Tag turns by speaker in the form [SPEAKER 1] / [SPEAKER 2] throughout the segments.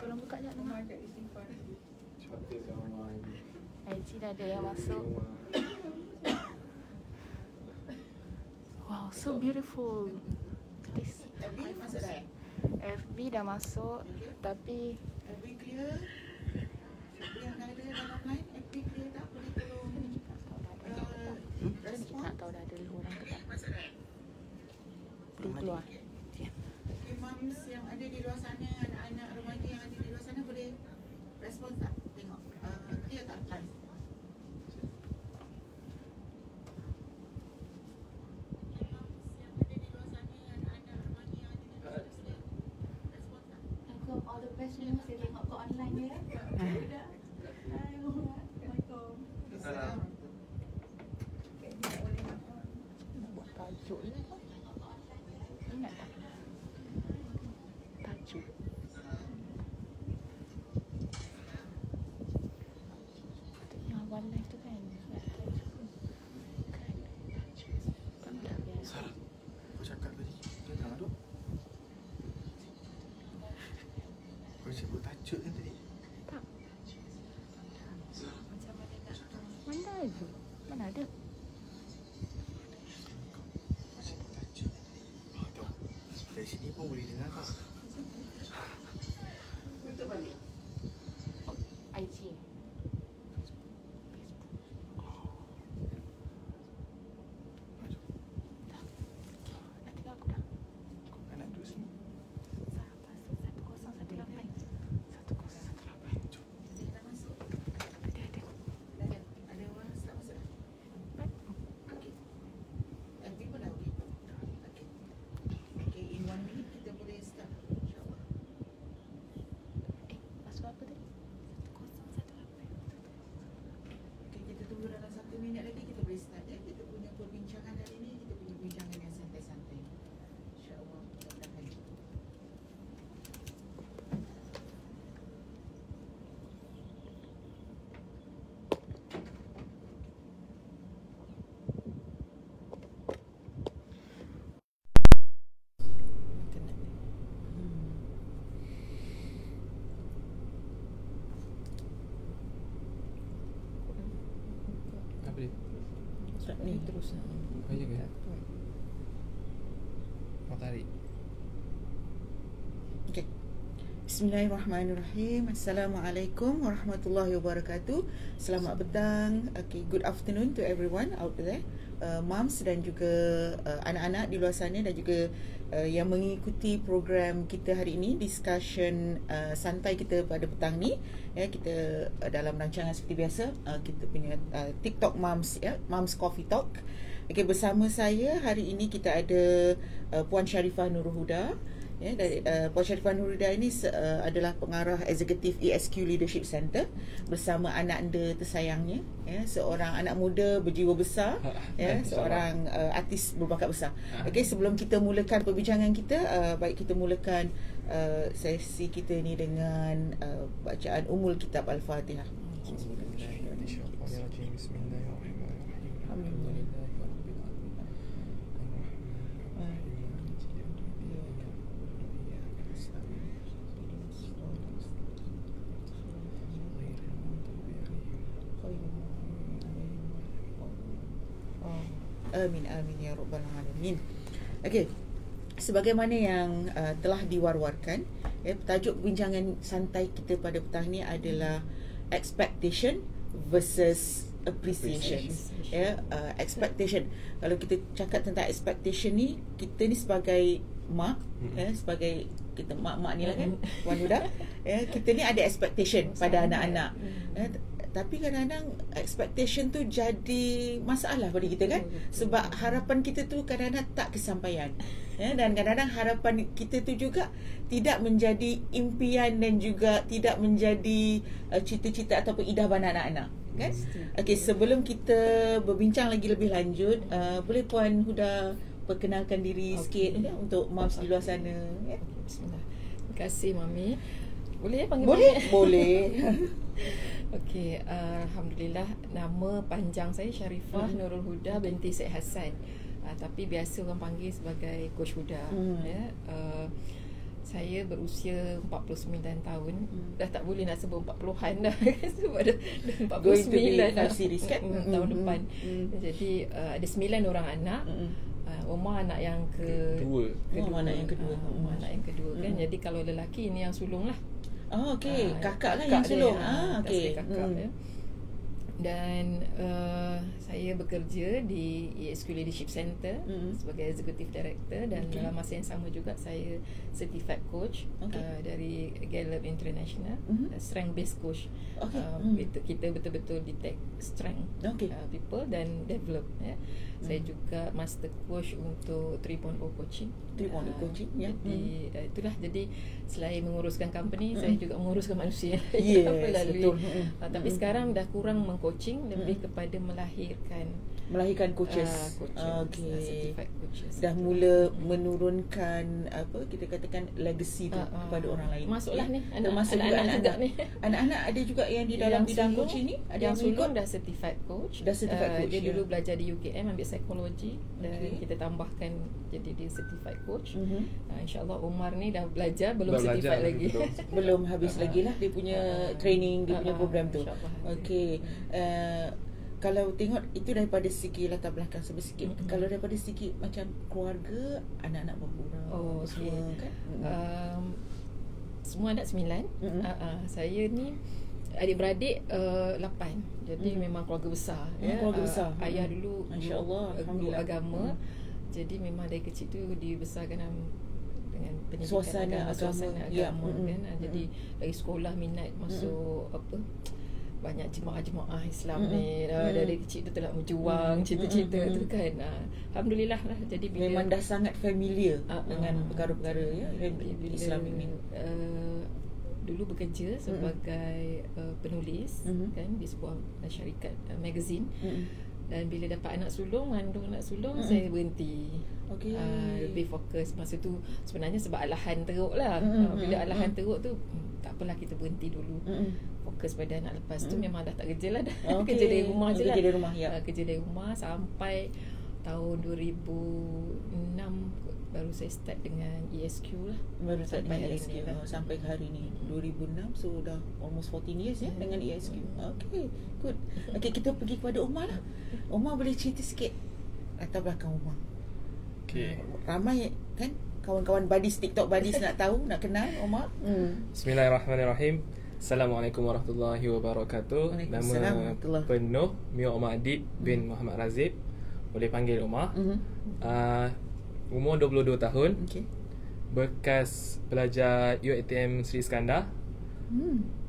[SPEAKER 1] Tolong buka sekejap tengah. IG dah ada yang masuk. Wow, so beautiful. This FB dah masuk, tapi
[SPEAKER 2] FB clear. Yang ada dalam line FB clear tak boleh tolong
[SPEAKER 1] kita nak tahu dah ada orang ke tak. Boleh keluar.
[SPEAKER 2] Okay, moms yang ada di luar sana, anak-anak remaja yang ada di luar sana boleh respon tak? Tengok clear tak line?
[SPEAKER 3] All the best semua saya tengok kat online ya. Assalamualaikum.
[SPEAKER 1] Buat tajuk ni. Ingat tak? Tajuk. Patutnya awal live tu kan.
[SPEAKER 4] Sarah, kau cakap tadi dia tak ada. Kau cakap tajuk kan tadi?
[SPEAKER 1] Tak. Mana ada? Mana ada?
[SPEAKER 4] Kau cakap tajuk. Oh, tahu. Dari sini pun boleh dengar tak?
[SPEAKER 2] Tutup balik.
[SPEAKER 1] IG. Nak tengok aku dah.
[SPEAKER 4] Kau kan nak duduk sini?
[SPEAKER 1] 1018.
[SPEAKER 2] Kita masuk.
[SPEAKER 1] Ada.
[SPEAKER 2] Ada orang start masuk dah? Okey. FB pun dah okey. Okey. Okey, in 1 minute kita boleh start. InsyaAllah.
[SPEAKER 1] Masuk apa tadi? 1018.
[SPEAKER 2] Okey, kita tunggu dalam 1 minit lagi kita boleh start ya. Kita punya perbincangan hari ni, kita punya perbincangan yang santai-santai. InsyaAllah. Mudah-mudahan.
[SPEAKER 4] Apa dia?
[SPEAKER 2] Ni terus.
[SPEAKER 4] Kau jaga. Kau tarik.
[SPEAKER 2] Okay. Bismillahirrahmanirrahim. Assalamualaikum warahmatullahi wabarakatuh. Selamat petang. Okay, good afternoon to everyone out there. Moms dan juga anak-anak di luar sana dan juga yang mengikuti program kita hari ini, discussion santai kita pada petang ni ya. Kita dalam rancangan seperti biasa kita punya TikTok Moms ya, Moms Coffee Talk. Okay, bersama saya hari ini kita ada Puan Sharifah Nurul Huda. Ya, dari Puan Sharifah Nurul Huda ini adalah pengarah eksekutif ESQ Leadership Center bersama anak anda tersayangnya ya, seorang anak muda berjiwa besar ya, seorang artis berbakat besar. Okey, sebelum kita mulakan perbincangan kita, baik kita mulakan sesi kita ni dengan bacaan Ummul Kitab Al-Fatihah. Amin amin ya rabbal alamin. Okey. Sebagaimana yang telah diwar-warkan, tajuk perbincangan santai kita pada petang ni adalah expectation versus appreciation. Ya, expectation. Kalau kita cakap tentang expectation ni, kita ni sebagai mak, sebagai kita mak-mak ni lah kan, Puan Huda, ya, kita ni ada expectation pada anak-anak. Tapi kadang-kadang expectation tu jadi masalah pada kita kan, sebab harapan kita tu kadang-kadang tak kesampaian ya, dan kadang-kadang harapan kita tu juga tidak menjadi impian dan juga tidak menjadi cita-cita ataupun idaman anak-anak kan. Okey, sebelum kita berbincang lagi lebih lanjut, boleh Puan Huda perkenalkan diri sikit ya, untuk moms di luar sana ya.
[SPEAKER 5] Bismillah. Terima kasih Mami. Boleh panggil
[SPEAKER 2] Boleh?
[SPEAKER 5] Mami?
[SPEAKER 2] Boleh.
[SPEAKER 5] Okey, alhamdulillah, nama panjang saya Sharifah Nurul Huda binti Syed Hassan. Tapi biasa orang panggil sebagai Coach Huda. Ya. saya berusia 49 tahun. Dah tak boleh nak sebut 40-an dah sebab dah
[SPEAKER 2] Going to be
[SPEAKER 5] 49 dah.
[SPEAKER 2] 5 series kan?
[SPEAKER 5] Tahun depan. Jadi ada 9 orang anak. Umar anak yang kedua.
[SPEAKER 2] Anak yang kedua.
[SPEAKER 5] Umar anak yang kedua kan. Jadi kalau lelaki ini yang sulung lah.
[SPEAKER 2] Oh, okey. Kakak lah yang sulung. Okey.
[SPEAKER 5] Kakak ya. Dan saya bekerja di ESQ Leadership Center sebagai Executive Director, dan dalam masa yang sama juga saya Certified Coach dari Gallup International, Strength Based Coach. Kita betul-betul detect strength people dan develop ya. Saya juga Master Coach untuk 3.0 Coaching.
[SPEAKER 2] 3.0 Coaching ya.
[SPEAKER 5] Jadi itulah, jadi selain menguruskan company, saya juga menguruskan manusia.
[SPEAKER 2] Yes, betul.
[SPEAKER 5] Tapi sekarang dah kurang mengcoaching, lebih kepada melahirkan
[SPEAKER 2] coaches.
[SPEAKER 5] Certified coaches.
[SPEAKER 2] Dah mula menurunkan apa kita katakan legacy tu kepada orang lain.
[SPEAKER 5] Masuklah ni
[SPEAKER 2] anak-anak juga ni. Anak-anak ada juga yang di dalam bidang coaching ni, ada yang
[SPEAKER 5] sulung dah certified coach. Dia dulu belajar di UKM ambil psikologi, dan kita tambahkan jadi dia certified coach. InsyaAllah Umar ni dah belajar, belum certified lagi.
[SPEAKER 2] Belum habis lagi lah dia punya training, dia punya program tu. Okey. Kalau tengok itu daripada segi latar belakang sedikit. Kalau daripada segi macam keluarga, anak-anak berapa orang? Semua kan?
[SPEAKER 5] Semua anak 9. Saya ni adik-beradik 8. Jadi memang keluarga besar ya.
[SPEAKER 2] Keluarga besar.
[SPEAKER 5] Ayah dulu
[SPEAKER 2] Masya-Allah,
[SPEAKER 5] guru agama. Jadi memang dari kecil tu dibesarkan dengan pendidikan
[SPEAKER 2] suasana
[SPEAKER 5] agama kan. Jadi dari sekolah minat masuk banyak jemaah-jemaah Islam ni dari kecil tu telah berjuang cita-cita tu kan. Alhamdulillah lah. Jadi
[SPEAKER 2] memang dah sangat familiar dengan perkara-perkara ya Islam ini.
[SPEAKER 5] Dulu bekerja sebagai penulis kan di sebuah syarikat magazine. Dan bila dapat anak sulung, mengandung anak sulung, saya berhenti. Lebih fokus masa tu sebenarnya sebab alahan teruk lah. Bila alahan teruk tu tak apalah, kita berhenti dulu. Fokus pada anak. Lepas tu memang dah tak kerja lah dah. Kerja dari rumah je lah.
[SPEAKER 2] Kerja dari rumah ya.
[SPEAKER 5] Kerja dari rumah sampai tahun 2006 baru saya start dengan ESQ lah.
[SPEAKER 2] Baru start dengan ESQ sampai ke hari ni 2006, so dah almost 14 years ya dengan ESQ. Okay, good. Okay, kita pergi kepada Umar lah. Umar boleh cerita sikit latar belakang Umar.
[SPEAKER 6] Okay.
[SPEAKER 2] Ramai kan kawan-kawan buddies, TikTok buddies nak tahu, nak kenal Umar.
[SPEAKER 6] Bismillahirrahmanirrahim. Assalamualaikum warahmatullahi wabarakatuh. Nama penuh Mio Omar Adib bin Muhammad Razib. Boleh panggil Umar. Umur 22 tahun. Bekas pelajar UiTM Sri Iskandar.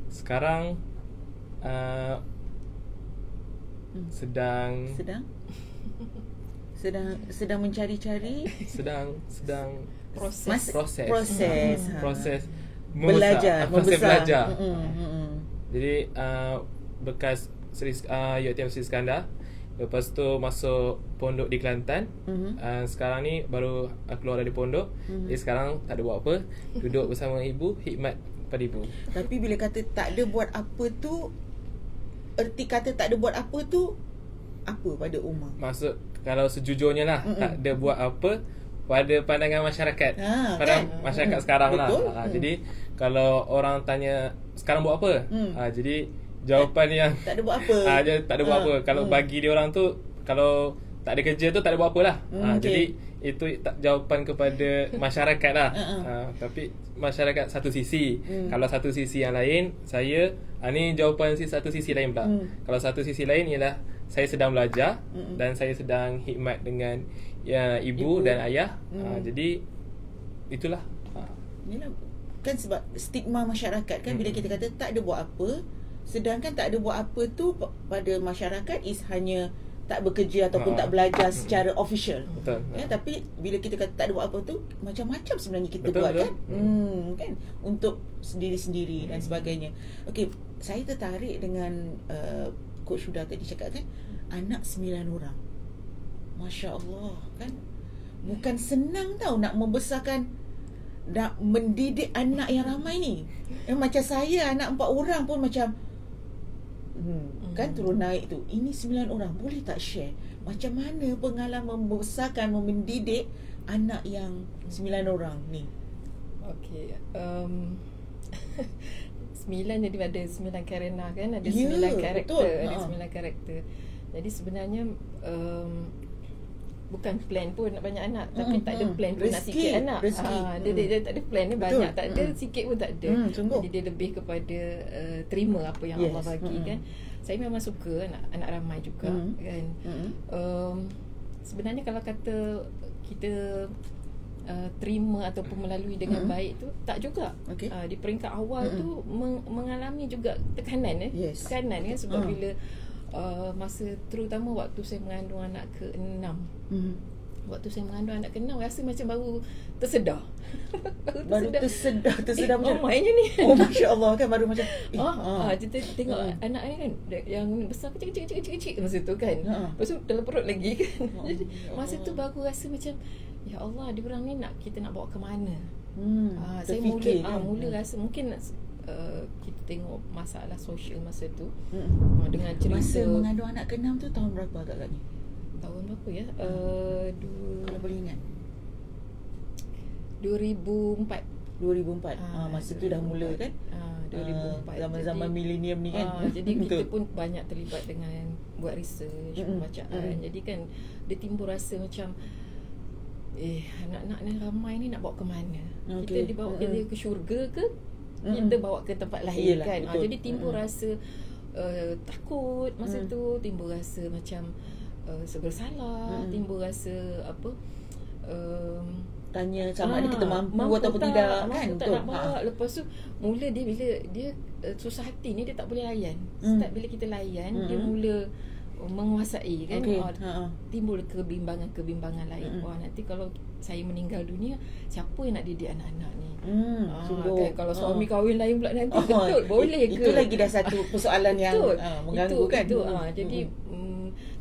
[SPEAKER 6] Sekarang
[SPEAKER 2] sedang mencari-cari,
[SPEAKER 5] sedang
[SPEAKER 6] proses
[SPEAKER 2] belajar.
[SPEAKER 6] Jadi bekas UiTM Sri Iskandar. Lepas tu masuk pondok di Kelantan. Sekarang ni baru keluar dari pondok. Jadi sekarang tak ada buat apa, duduk bersama ibu, khidmat pada ibu.
[SPEAKER 2] Tapi bila kata tak ada buat apa tu, erti kata tak ada buat apa tu apa pada Umar?
[SPEAKER 6] Maksud kalau sejujurnya lah, tak ada buat apa pada pandangan masyarakat. Masyarakat sekarang lah. Jadi kalau orang tanya sekarang buat apa? Jadi jawapan yang
[SPEAKER 2] tak ada buat apa.
[SPEAKER 6] Tak ada buat apa. Kalau bagi dia orang tu, kalau tak ada kerja tu tak ada buat apalah. Jadi itu jawapan kepada masyarakat lah. Tapi masyarakat satu sisi. Kalau satu sisi yang lain, saya ni jawapan satu sisi lain pula. Kalau satu sisi lain ialah saya sedang belajar dan saya sedang khidmat dengan ibu dan ayah. Jadi itulah.
[SPEAKER 2] Yalah, kan sebab stigma masyarakat kan bila kita kata tak ada buat apa, sedangkan tak ada buat apa tu pada masyarakat is hanya tak bekerja ataupun tak belajar secara official.
[SPEAKER 6] Betul.
[SPEAKER 2] Ya, tapi bila kita kata tak ada buat apa tu, macam-macam sebenarnya kita
[SPEAKER 6] betul,
[SPEAKER 2] buat
[SPEAKER 6] betul.
[SPEAKER 2] Kan? Kan untuk sendiri-sendiri dan sebagainya. Okey, saya tertarik dengan Coach Huda tadi cakap kan, anak 9 orang. Masya-Allah kan. Bukan senang tau nak membesarkan, nak mendidik anak yang ramai ni. Macam saya anak 4 orang pun macam kan turun naik tu. Ini 9 orang, boleh tak share macam mana pengalaman membesarkan, mendidik anak yang 9 orang ni?
[SPEAKER 5] Okey, Okey, 9 jadi ada 9 karena kan, ada
[SPEAKER 2] Ya,
[SPEAKER 5] 9 karakter,
[SPEAKER 2] betul.
[SPEAKER 5] ada 9 karakter. Jadi sebenarnya bukan plan pun nak banyak anak, tapi tak ada plan pun nak
[SPEAKER 2] Rezeki,
[SPEAKER 5] sikit anak.
[SPEAKER 2] rezeki.
[SPEAKER 5] Dia tak ada plan, dia
[SPEAKER 2] Betul.
[SPEAKER 5] banyak tak ada, sikit pun tak ada.
[SPEAKER 2] Sungguh.
[SPEAKER 5] Jadi dia lebih kepada terima apa yang
[SPEAKER 2] Yes.
[SPEAKER 5] Allah bagi kan. Saya memang suka anak ramai juga kan. Sebenarnya kalau kata kita terima ataupun melalui dengan baik tu, tak juga.
[SPEAKER 2] Okey.
[SPEAKER 5] Di peringkat awal tu mengalami juga tekanan
[SPEAKER 2] Yes.
[SPEAKER 5] tekanan kan, sebab bila masa terutama waktu saya mengandung anak ke-6. Waktu saya mengandung anak ke-6 rasa macam baru tersedar.
[SPEAKER 2] Baru tersedar macam
[SPEAKER 5] mainnya ni.
[SPEAKER 2] oh masya-Allah kan, baru macam
[SPEAKER 5] kita tengok anak ni kan yang besar kecil masa tu kan. Lepas tu dalam perut lagi kan. Jadi masa tu baru rasa macam ya Allah, dia orang ni kita nak bawa ke mana? Saya mula rasa mungkin kita tengok masalah sosial masa tu dengan cerita
[SPEAKER 2] masa mengandung anak ke-6 tu tahun berapa agak-agaknya?
[SPEAKER 5] tahun berapa ya?
[SPEAKER 2] Kalau boleh ingat.
[SPEAKER 5] 2004.
[SPEAKER 2] 2004. Masa tu dah mula kan?
[SPEAKER 5] 2004.
[SPEAKER 2] Zaman-zaman milenium ni kan.
[SPEAKER 5] Jadi kita pun banyak terlibat dengan buat research, pembacaan. Jadi kan dia timbul rasa macam anak-anak ni ramai ni nak bawa ke mana? Kita dibawa dia ke syurga ke? Kita bawa ke tempat lain.
[SPEAKER 2] Yelah,
[SPEAKER 5] kan?
[SPEAKER 2] betul.
[SPEAKER 5] Jadi timbul rasa takut masa tu, timbul rasa macam bersalah, timbul rasa apa?
[SPEAKER 2] Tanya sama ada kita mampu ataupun tidak kan.
[SPEAKER 5] Tak nak bawa. Lepas tu mula dia bila dia susah hati ni, dia tak boleh layan. Start bila kita layan, dia mula menguasai kan. Timbul kebimbangan lain. Wah, nanti kalau saya meninggal dunia, siapa yang nak didik anak-anak ni? Kan, kalau suami kahwin lain pula nanti betul boleh ke?
[SPEAKER 2] Itu lagi dah satu persoalan yang mengganggu kan.
[SPEAKER 5] Jadi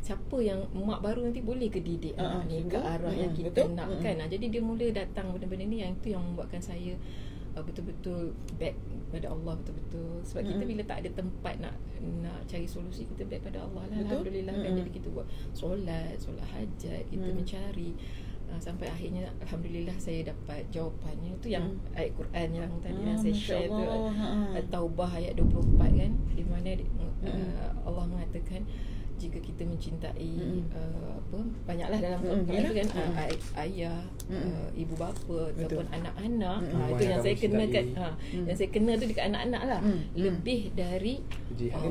[SPEAKER 5] siapa yang mak baru nanti boleh ke didik anak ni ke arah yang kita nak kan. Jadi dia mula datang benda-benda ni, yang itu yang membuatkan saya betul-betul back pada Allah betul-betul. Sebab kita bila tak ada tempat nak cari solusi, kita back pada Allah lah. Alhamdulillah kan. Jadi kita buat solat hajat, kita mencari sampai akhirnya alhamdulillah saya dapat jawapannya. Itu yang ayat Quran yang tadi yang saya share tu, Taubah ayat 24 kan, di mana Allah mengatakan jika kita mencintai banyaklah dalam Quran tu kan, ayah, ibu bapa ataupun anak-anak, itu yang saya kenakan, yang saya kena tu dekat anak-anak lah, lebih dari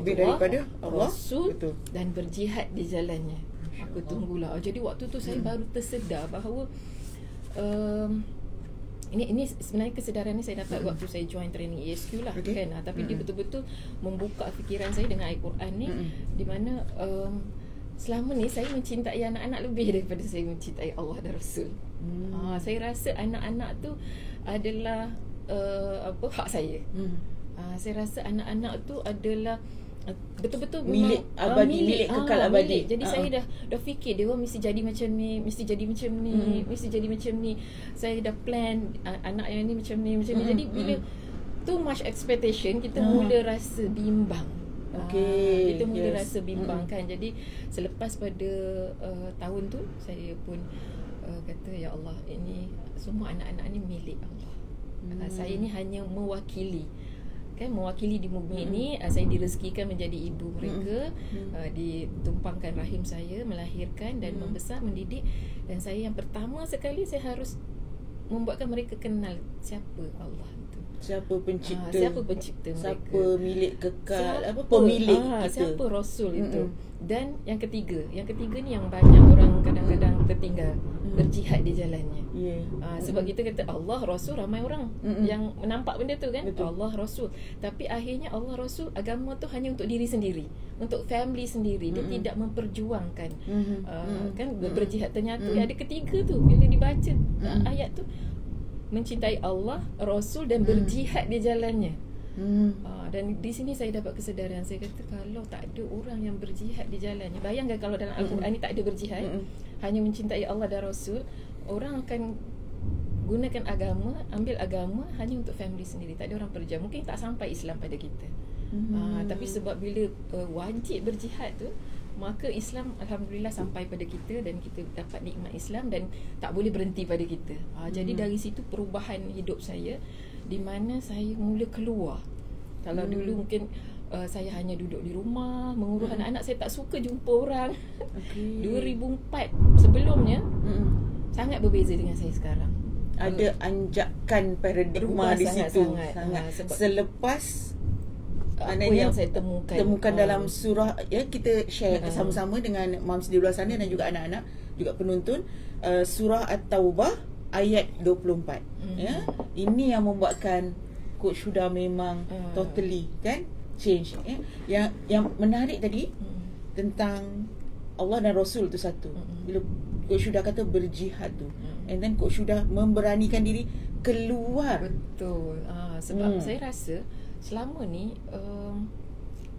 [SPEAKER 2] daripada Allah,
[SPEAKER 5] Rasul dan berjihad di jalannya. Aku tunggulah. Jadi waktu tu saya baru tersedar bahawa ini sebenarnya kesedaran ni saya dapat waktu saya join training ESQ lah kan. Tapi dia betul-betul membuka fikiran saya dengan Al-Quran ni, di mana selama ni saya mencintai anak-anak lebih daripada saya mencintai Allah dan Rasul. Saya rasa anak-anak tu adalah hak saya. Saya rasa anak-anak tu adalah betul-betul
[SPEAKER 2] milik abadi, milik kekal abadi.
[SPEAKER 5] Jadi saya dah fikir dia orang mesti jadi macam ni, mesti jadi macam ni, mesti jadi macam ni. Saya dah plan anak yang ni macam ni, macam ni. Jadi bila too much expectation, kita mula rasa bimbang. Kita mula rasa bimbang kan. Jadi selepas pada tahun tu, saya pun kata ya Allah, ini semua anak-anak ni milik Allah. Saya ni hanya mewakili di bumi ni. Saya direzekikan menjadi ibu mereka, ditumpangkan rahim saya, melahirkan dan membesar, mendidik. Dan saya yang pertama sekali, saya harus membuatkan mereka kenal siapa Allah itu, siapa pencipta mereka,
[SPEAKER 2] siapa milik kekal, pemilik kita,
[SPEAKER 5] siapa Rasul itu. Dan yang ketiga ni yang banyak orang kadang-kadang tertinggal, berjihad di jalannya. Sebab kita kata Allah Rasul, ramai orang yang menampak benda tu kan. Betul. Allah Rasul, tapi akhirnya Allah Rasul, agama tu hanya untuk diri sendiri, untuk family sendiri. Dia tidak memperjuangkan kan berjihad. Ternyata ada ketiga tu bila dibaca ayat tu, mencintai Allah, Rasul dan berjihad di jalannya. Dan di sini saya dapat kesedaran. Saya kata kalau tak ada orang yang berjihad di jalannya, bayangkan kalau dalam Al-Quran ni tak ada berjihad, hanya mencintai Allah dan Rasul, orang akan gunakan agama, ambil agama hanya untuk family sendiri. Tak ada orang berjihad, mungkin tak sampai Islam pada kita. Tapi sebab bila wajib berjihad tu, maka Islam alhamdulillah sampai pada kita dan kita dapat nikmat Islam dan tak boleh berhenti pada kita. Jadi dari situ perubahan hidup saya. di mana saya mula keluar. Kalau dulu mungkin saya hanya duduk di rumah mengurus anak-anak, saya tak suka jumpa orang. 2004 sebelumnya sangat berbeza dengan saya sekarang.
[SPEAKER 2] Ada anjakan paradigma di situ. Sangat. Selepas
[SPEAKER 5] apa yang saya temukan
[SPEAKER 2] dalam surah, ya, kita share sama-sama dengan moms di luar sana dan juga anak-anak, juga penonton, surah At-Taubah ayat 24. Ya, ini yang membuatkan Coach Huda memang totally kan change, ya. Yang menarik tadi tentang Allah dan Rasul tu satu. Bila Coach Huda kata berjihad tu, and then Coach Huda memberanikan diri keluar.
[SPEAKER 5] Betul. Sebab saya rasa selama ni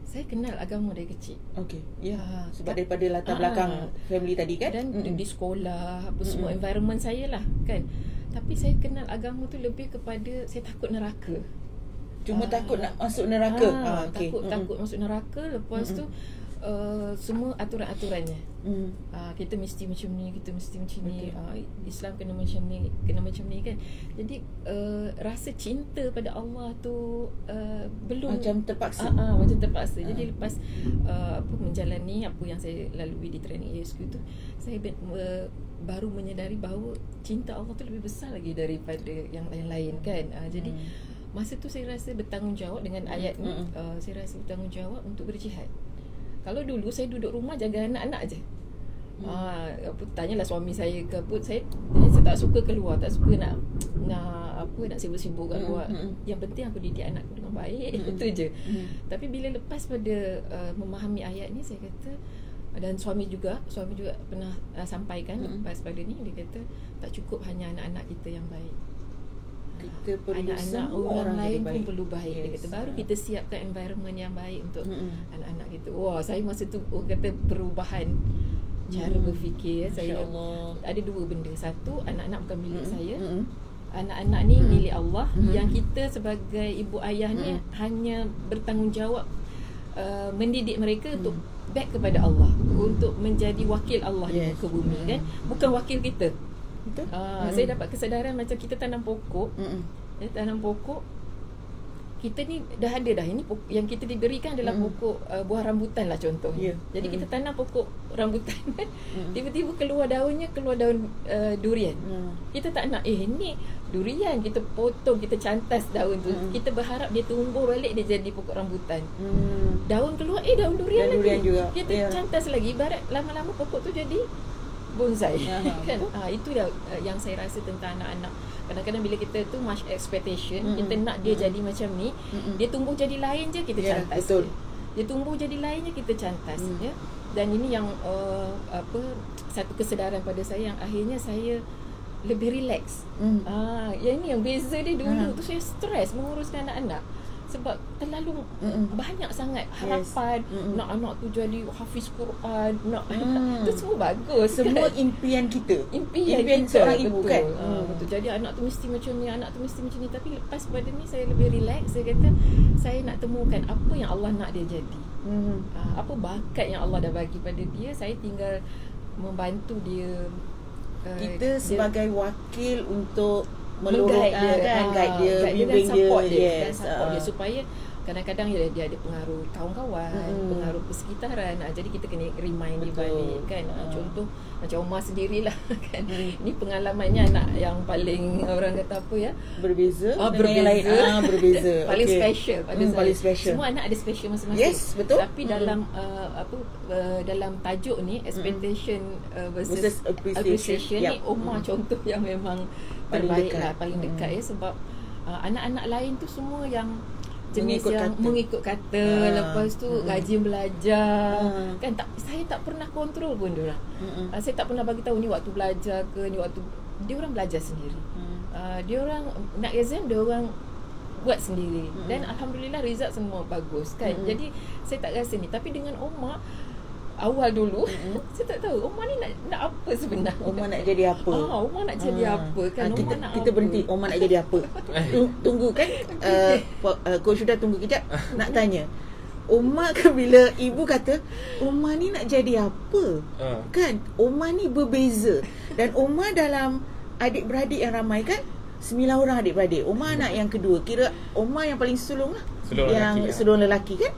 [SPEAKER 5] saya kenal agama dari kecil.
[SPEAKER 2] Okey. Ya, sebab daripada latar belakang family tadi kan.
[SPEAKER 5] Dan di sekolah apa semua environment saya lah kan. Tapi saya kenal agama tu lebih kepada saya takut neraka.
[SPEAKER 2] Cuma takut nak masuk neraka.
[SPEAKER 5] Okay. Takut masuk neraka. Lepas tu semua aturan-aturannya. Kita mesti macam ni, kita mesti macam ni. Islam kena macam ni kan. Jadi rasa cinta pada Allah tu belum
[SPEAKER 2] macam terpaksa.
[SPEAKER 5] Macam terpaksa. Jadi lepas menjalani apa yang saya lalui di training ASQ tu, saya baru menyedari bahawa cinta Allah tu lebih besar lagi daripada yang lain-lain kan. Jadi masa tu saya rasa bertanggungjawab dengan ayat ni. Saya rasa bertanggungjawab untuk berjihad. Kalau dulu saya duduk rumah jaga anak-anak je. Tanyalah suami saya ke apa, saya tak suka keluar, tak suka nak sibuk-sibuk kat luar. Yang penting aku didik anakku dengan baik, itu je. Tapi bila lepas pada memahami ayat ni, saya kata, dan suami juga pernah sampaikan lepas pada ni, dia kata tak cukup hanya anak-anak kita yang baik.
[SPEAKER 2] Kita perlu
[SPEAKER 5] anak-anak orang lain pun perlu baik. Dia kata baru kita siapkan environment yang baik untuk anak-anak kita. Wah, saya masa tu kata perubahan cara berfikir. Saya ada dua benda. Satu, anak-anak bukan milik saya. Anak-anak ni milik Allah. Yang kita sebagai ibu ayah ni hanya bertanggungjawab mendidik mereka untuk back kepada Allah, untuk menjadi wakil Allah di muka bumi kan, bukan wakil kita. Betul. Saya dapat kesedaran macam kita tanam pokok. Tanam pokok, kita ni dah ada dah. Ini pokok yang kita diberikan adalah pokok buah rambutan lah contohnya. Jadi kita tanam pokok rambutan. Tiba-tiba keluar daun durian. Kita tak nak ni durian, kita potong, kita cantas daun tu. Kita berharap dia tumbuh balik, dia jadi pokok rambutan. Daun keluar, daun durian lagi. Juga. Kita cantas lagi, ibarat lama-lama pokok tu jadi bonsai. Kan? Itu dah yang saya rasa tentang anak-anak. Kadang-kadang bila kita tu much expectation, kita nak dia jadi macam ni, dia tumbuh jadi lain je, kita cantas. Betul. Dia tumbuh jadi lain je, kita cantas. Ya. Dan ini yang satu kesedaran pada saya yang akhirnya saya lebih relax. Yang ini yang beza dia dulu tu saya stres menguruskan anak-anak. Sebab terlalu banyak sangat harapan. Nak anak tu jadi hafiz Quran, nak tu semua bagus.
[SPEAKER 2] Semua
[SPEAKER 5] kan?
[SPEAKER 2] impian kita.
[SPEAKER 5] Impian
[SPEAKER 2] seorang ibu kan.
[SPEAKER 5] Betul. Jadi anak tu mesti macam ni, anak tu mesti macam ni. Tapi lepas pada ni saya lebih relax. Saya kata saya nak temukan apa yang Allah nak dia jadi. Apa bakat yang Allah dah bagi pada dia. Saya tinggal membantu dia.
[SPEAKER 2] Kita sebagai wakil untuk
[SPEAKER 5] guide dia,
[SPEAKER 2] bimbing dia,
[SPEAKER 5] support dia supaya kadang-kadang dia ada pengaruh kawan-kawan, pengaruh persekitaran. Jadi kita kena remind dia balik kan. Contoh macam Omar sendirilah kan. Ni pengalamannya anak yang paling orang kata apa ya,
[SPEAKER 2] berbeza
[SPEAKER 5] dengan yang lain.
[SPEAKER 2] Berbeza.
[SPEAKER 5] Paling special pada saya.
[SPEAKER 2] Paling special.
[SPEAKER 5] Semua anak ada special masing-masing.
[SPEAKER 2] Yes, betul.
[SPEAKER 5] Tapi dalam dalam tajuk ni expectation versus appreciation ni, Omar contoh yang memang terbaik lah, paling dekat ya. Sebab anak-anak lain tu semua yang jenis mengikut kata, lepas tu rajin belajar kan. Saya tak pernah kontrol pun diorang. Saya tak pernah bagi tahu ni waktu belajar ke, ni waktu dia orang belajar sendiri. Dia orang nak exam, dia orang buat sendiri. Dan alhamdulillah result semua bagus kan. Jadi saya tak rasa ni. Tapi dengan Omar awal dulu saya tak tahu Omar ni nak apa sebenarnya.
[SPEAKER 2] Omar nak jadi apa?
[SPEAKER 5] Omar nak jadi apa kan?
[SPEAKER 2] Kita berhenti. Omar nak jadi apa? Tunggu kan. Coach sudah tunggu kejap. Nak tanya, Omar kan bila ibu kata Omar ni nak jadi apa? Kan Omar ni berbeza. Dan Omar dalam adik-beradik yang ramai kan, 9 orang adik-beradik. Omar anak yang kedua. Kira Omar yang paling sulung lah.
[SPEAKER 6] Sulung
[SPEAKER 2] yang
[SPEAKER 6] lelaki,
[SPEAKER 2] sulung lelaki kan.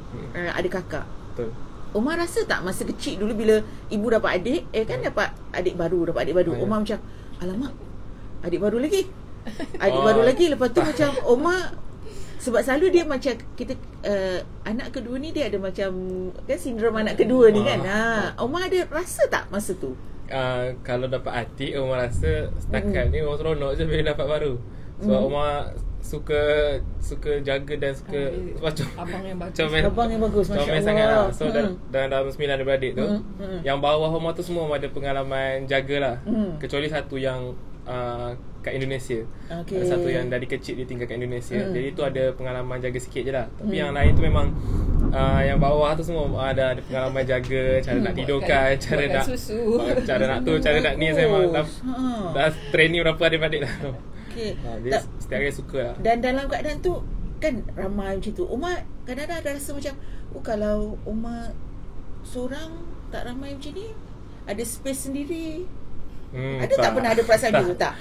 [SPEAKER 2] Ada kakak.
[SPEAKER 6] Betul.
[SPEAKER 2] Omar rasa tak masa kecil dulu bila ibu dapat adik, dapat adik baru. Omar macam, alamak, adik baru lagi. Baru lagi. Lepas tu macam Omar, sebab selalu dia macam kita anak kedua ni dia ada macam kan sindrom anak kedua ni kan. Omar ada rasa tak masa tu?
[SPEAKER 6] Kalau dapat adik, Omar rasa setakat ni Omar seronok je bila dapat baru. Sebab Omar suka jaga dan suka macam
[SPEAKER 5] abang yang bagus.
[SPEAKER 2] Abang yang bagus, Masya
[SPEAKER 6] comel
[SPEAKER 2] Allah.
[SPEAKER 6] sangat lah. So dalam 9 adik-beradik tu, yang bawah Omar tu semua ada pengalaman jaga lah. Kecuali satu yang kat Indonesia. Ada satu yang dari kecil dia tinggal kat Indonesia. Jadi tu ada pengalaman jaga sikit je lah. Tapi yang lain tu memang yang bawah tu semua ada pengalaman jaga, cara nak tidurkan, cara nak
[SPEAKER 5] susu,
[SPEAKER 6] cara nak tu, cara nak ni. Saya memang dah training berapa adik-beradik lah. Dia setiap hari suka lah.
[SPEAKER 2] Dan dalam keadaan tu kan ramai macam tu, Omar kadang-kadang ada rasa macam kalau Omar seorang tak ramai macam ni, ada space sendiri. Ada tak pernah ada perasaan tu? Tak.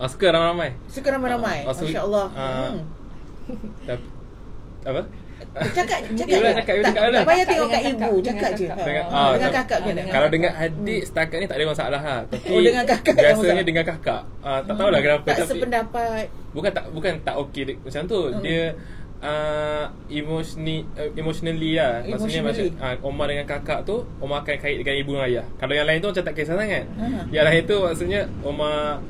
[SPEAKER 6] Suka ramai-ramai.
[SPEAKER 2] Suka ramai-ramai. Masya Allah.
[SPEAKER 6] Apa?
[SPEAKER 2] Cakap
[SPEAKER 6] tak
[SPEAKER 2] payah tengok kat ibu, cakap je. Dengan kakak ke?
[SPEAKER 6] Kalau dengan adik setakat ni tak ada masalah lah. Tapi
[SPEAKER 2] dengan kakak
[SPEAKER 6] biasanya dengan kakak tak tahulah kenapa.
[SPEAKER 2] Tak
[SPEAKER 6] tapi
[SPEAKER 2] sependapat.
[SPEAKER 6] Bukan tak okey macam tu. Dia emotionally lah. Maksudnya macam Omar dengan kakak tu, Omar akan kait dengan ibu dan ayah. Kalau yang lain tu macam tak kisah sangat. Yang lain tu maksudnya Omar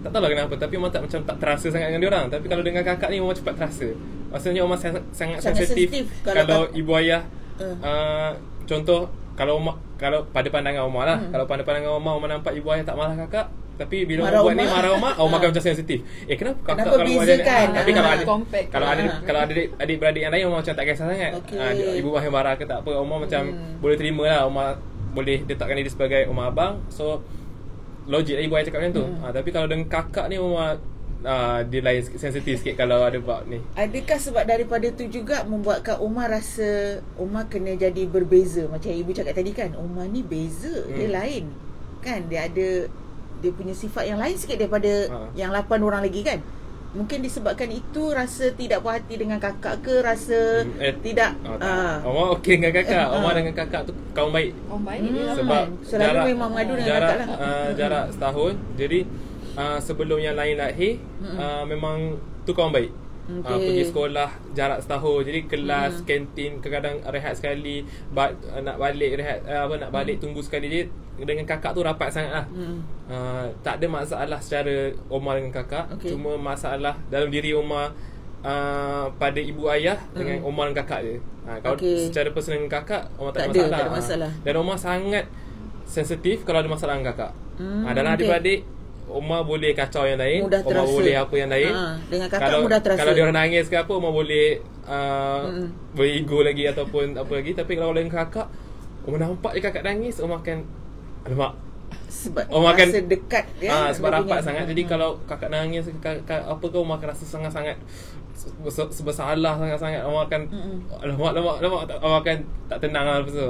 [SPEAKER 6] tak tahulah kenapa, tapi Omar tak terasa sangat dengan dia orang. Tapi kalau dengan kakak ni Omar cepat terasa. Maksudnya Omar sangat sensitif kalau ibu ayah contoh kalau pada pandangan Omar lah, kalau pada pandangan Omar nampak ibu ayah tak marah kakak, tapi bila Omar buat ni marah Omar akan macam sensitif. Kenapa kakak kalau
[SPEAKER 2] beza kan?
[SPEAKER 6] Tapi kalau ada adik-beradik yang lain Omar macam tak kisah sangat. Ibu ayah marah ke tak apa, Omar macam boleh terima lah. Omar boleh letakkan diri sebagai Omar abang. So logik lah ibu ayah cakap macam tu. Tapi kalau dengan kakak ni Omar dia lain sensitif sikit kalau ada bab ni.
[SPEAKER 2] Adakah sebab daripada tu juga membuatkan Omar rasa Omar kena jadi berbeza? Macam ibu cakap tadi kan, Omar ni beza, dia lain kan, dia ada dia punya sifat yang lain sikit daripada yang 8 orang lagi kan. Mungkin disebabkan itu rasa tidak puas hati dengan kakak ke, rasa tidak
[SPEAKER 6] Omar okey dengan kakak. Omar dengan kakak tu kawan baik. Sebab
[SPEAKER 2] selalu memang mengadu dengan kakak lah.
[SPEAKER 6] Jarak setahun. Jadi sebelum yang lain lahir memang tu kawan baik. Pergi sekolah jarak setahun. Jadi kelas, kantin, kadang-kadang rehat sekali, nak balik rehat, nak balik tunggu sekali. Jadi dengan kakak tu rapat sangat lah. Tak ada masalah secara Omar dengan kakak. Cuma masalah dalam diri Omar pada ibu ayah dengan Omar dan kakak je. Kalau secara personal dengan kakak Omar tak ada masalah. Dan Omar sangat sensitif kalau ada masalah dengan kakak. Dalam adik-beradik Omar boleh kacau yang lain, Omar boleh apa yang lain.
[SPEAKER 2] Dengan kakak mudah terasa.
[SPEAKER 6] Kalau dia orang nangis ke apa, Omar boleh berego lagi ataupun apa lagi. Tapi kalau dengan kakak, Omar nampak je kakak nangis, Omar akan alamak.
[SPEAKER 2] Sebab
[SPEAKER 6] Omar
[SPEAKER 2] rasa dekat ya.
[SPEAKER 6] Sebab rapat sangat. Jadi kalau kakak nangis apa ke, Omar akan rasa sangat-sangat bersalah sangat-sangat. Omar akan alamak, Omar akan tak tenang lah lepas tu.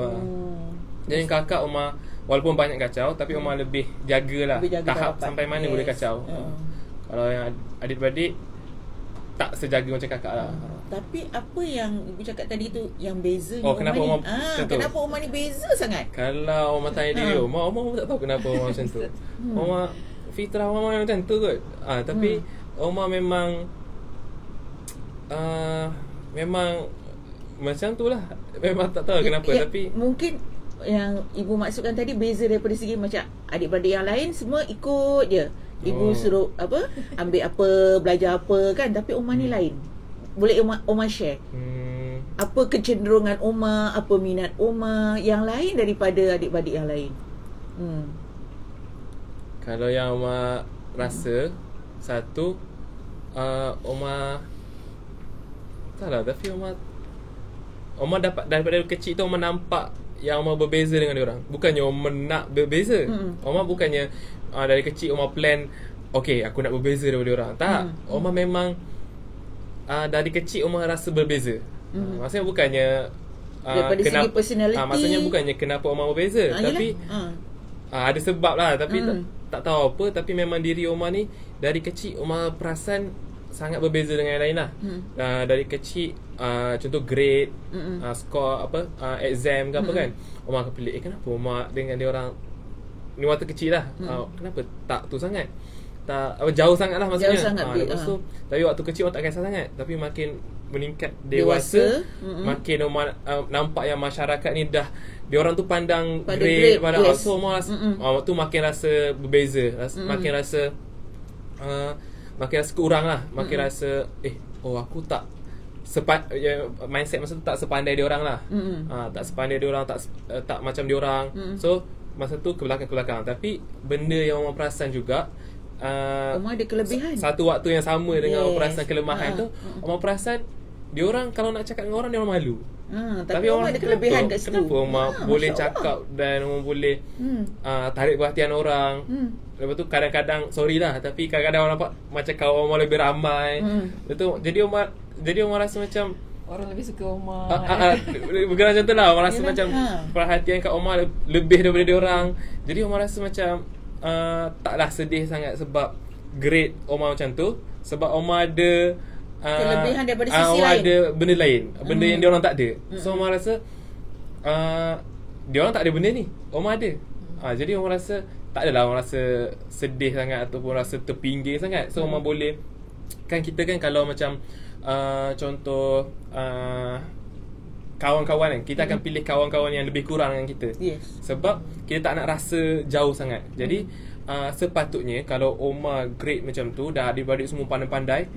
[SPEAKER 6] Jadi kakak Omar walaupun banyak kacau, tapi Omar lebih jagalah tahap rapat. Sampai mana boleh kacau. Kalau yang adik-beradik tak sejaga macam kakak lah.
[SPEAKER 2] Tapi apa yang ibu cakap tadi tu yang bezanya
[SPEAKER 6] kenapa Omar
[SPEAKER 2] kenapa Omar ni beza sangat?
[SPEAKER 6] Kalau Omar tanya diri Omar tak tahu kenapa Omar macam tu. Omar fitrah Omar macam tu kot. Tapi Omar memang memang macam tu lah. Memang tak tahu kenapa. Tapi mungkin
[SPEAKER 2] yang ibu maksudkan tadi beza daripada segi macam adik-beradik yang lain semua ikut je. Ibu suruh ambil apa, belajar apa kan, tapi Omar ni lain. Boleh Omar share apa kecenderungan Omar, apa minat Omar yang lain daripada adik-beradik yang lain?
[SPEAKER 6] Kalau yang Omar rasa satu, Omar tak lah, tapi Omar dapat daripada kecil tu Omar nampak yang Omar berbeza dengan dia orang. Bukannya Omar nak berbeza. Omar bukannya dari kecil Omar plan okey aku nak berbeza daripada dia orang. Tak. Omar memang dari kecil Omar rasa berbeza. Maksudnya bukannya
[SPEAKER 2] daripada segi personality.
[SPEAKER 6] Maksudnya bukannya kenapa Omar berbeza, tapi ada sebab lah. Tapi tak tahu apa, tapi memang diri Omar ni dari kecil Omar perasan sangat berbeza dengan yang lain lah. Dari kecil contoh grade, skor apa, exam ke apa kan, Omar akan pelik, kenapa Omar dengan dia orang ni waktu kecil lah, kenapa tak tu sangat, tak apa, jauh sangat lah maksudnya.
[SPEAKER 2] Jauh sangat,
[SPEAKER 6] Lepas tu tapi waktu kecil Omar tak kisah sangat, tapi makin meningkat dewasa, makin Omar nampak yang masyarakat ni dah dia orang tu pandang
[SPEAKER 2] Pada
[SPEAKER 6] grade,
[SPEAKER 2] grade, yes.
[SPEAKER 6] so Omar rasa, tu makin rasa berbeza, makin rasa kurang lah, makin rasa aku tak mindset masa tu tak sepandai dia orang lah. Tak sepandai dia orang, tak macam dia orang. So masa tu ke belakang. Tapi benda yang Omar perasan juga,
[SPEAKER 2] Omar ada kelebihan.
[SPEAKER 6] Satu waktu yang sama dengan Omar perasan kelemahan tu, Omar perasan dia orang kalau nak cakap dengan orang dia orang malu.
[SPEAKER 2] Tapi Omar ada kelebihan kat situ.
[SPEAKER 6] Kenapa Omar boleh cakap dan Omar boleh tarik perhatian orang. Lepas tu kadang-kadang, sorry lah, tapi kadang-kadang orang nampak macam kawan Omar lebih ramai. Jadi Omar rasa macam
[SPEAKER 5] orang lebih suka Omar.
[SPEAKER 6] Bukan macam tu lah, Omar rasa macam perhatian kat Omar lebih daripada dia orang. Jadi Omar rasa macam taklah sedih sangat sebab grade Omar macam tu, sebab Omar ada
[SPEAKER 2] kelebihan daripada sisi
[SPEAKER 6] Omar
[SPEAKER 2] lain.
[SPEAKER 6] ada benda lain, benda yang dia orang tak ada. So Omar rasa dia orang tak ada benda ni, Omar ada. Jadi Omar rasa tak adalah Omar rasa sedih sangat ataupun rasa terpinggir sangat. So Omar boleh, kan kita kan kalau macam contoh kawan-kawan kan, kita akan pilih kawan-kawan yang lebih kurang dengan kita. Sebab kita tak nak rasa jauh sangat. Jadi sepatutnya kalau Omar grade macam tu, dah adik-beradik semua pandai-pandai,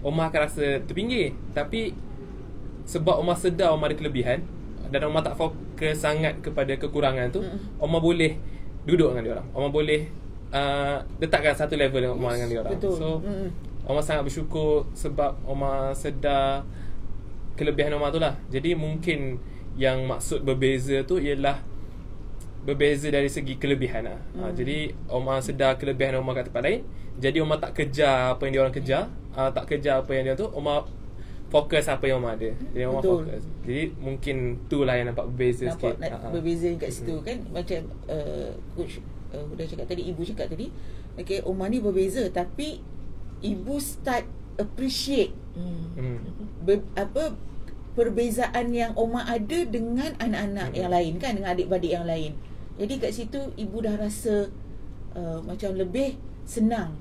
[SPEAKER 6] Omar akan rasa terpinggir. Tapi sebab Omar sedar Omar ada kelebihan dan Omar tak fokus sangat kepada kekurangan tu, Omar boleh duduk dengan dia orang. Omar boleh letakkan satu level dengan Omar dengan dia orang. So Omar sangat bersyukur sebab Omar sedar kelebihan Omar tu lah. Jadi mungkin yang maksud berbeza tu ialah berbeza dari segi kelebihan lah. Jadi Omar sedar kelebihan Omar kat tempat lain, jadi Omar tak kejar apa yang dia orang kejar, tak kejar apa yang dia tu, Omar fokus apa yang Omar ada. Jadi Omar fokus. Jadi mungkin tu lah yang nampak berbeza sikit.
[SPEAKER 2] Berbeza kat situ kan. Macam coach dah cakap tadi, ibu cakap tadi, okay, Omar ni berbeza, tapi ibu start appreciate perbezaan yang Omar ada dengan anak-anak yang lain kan, dengan adik-beradik yang lain. Jadi kat situ ibu dah rasa macam lebih senang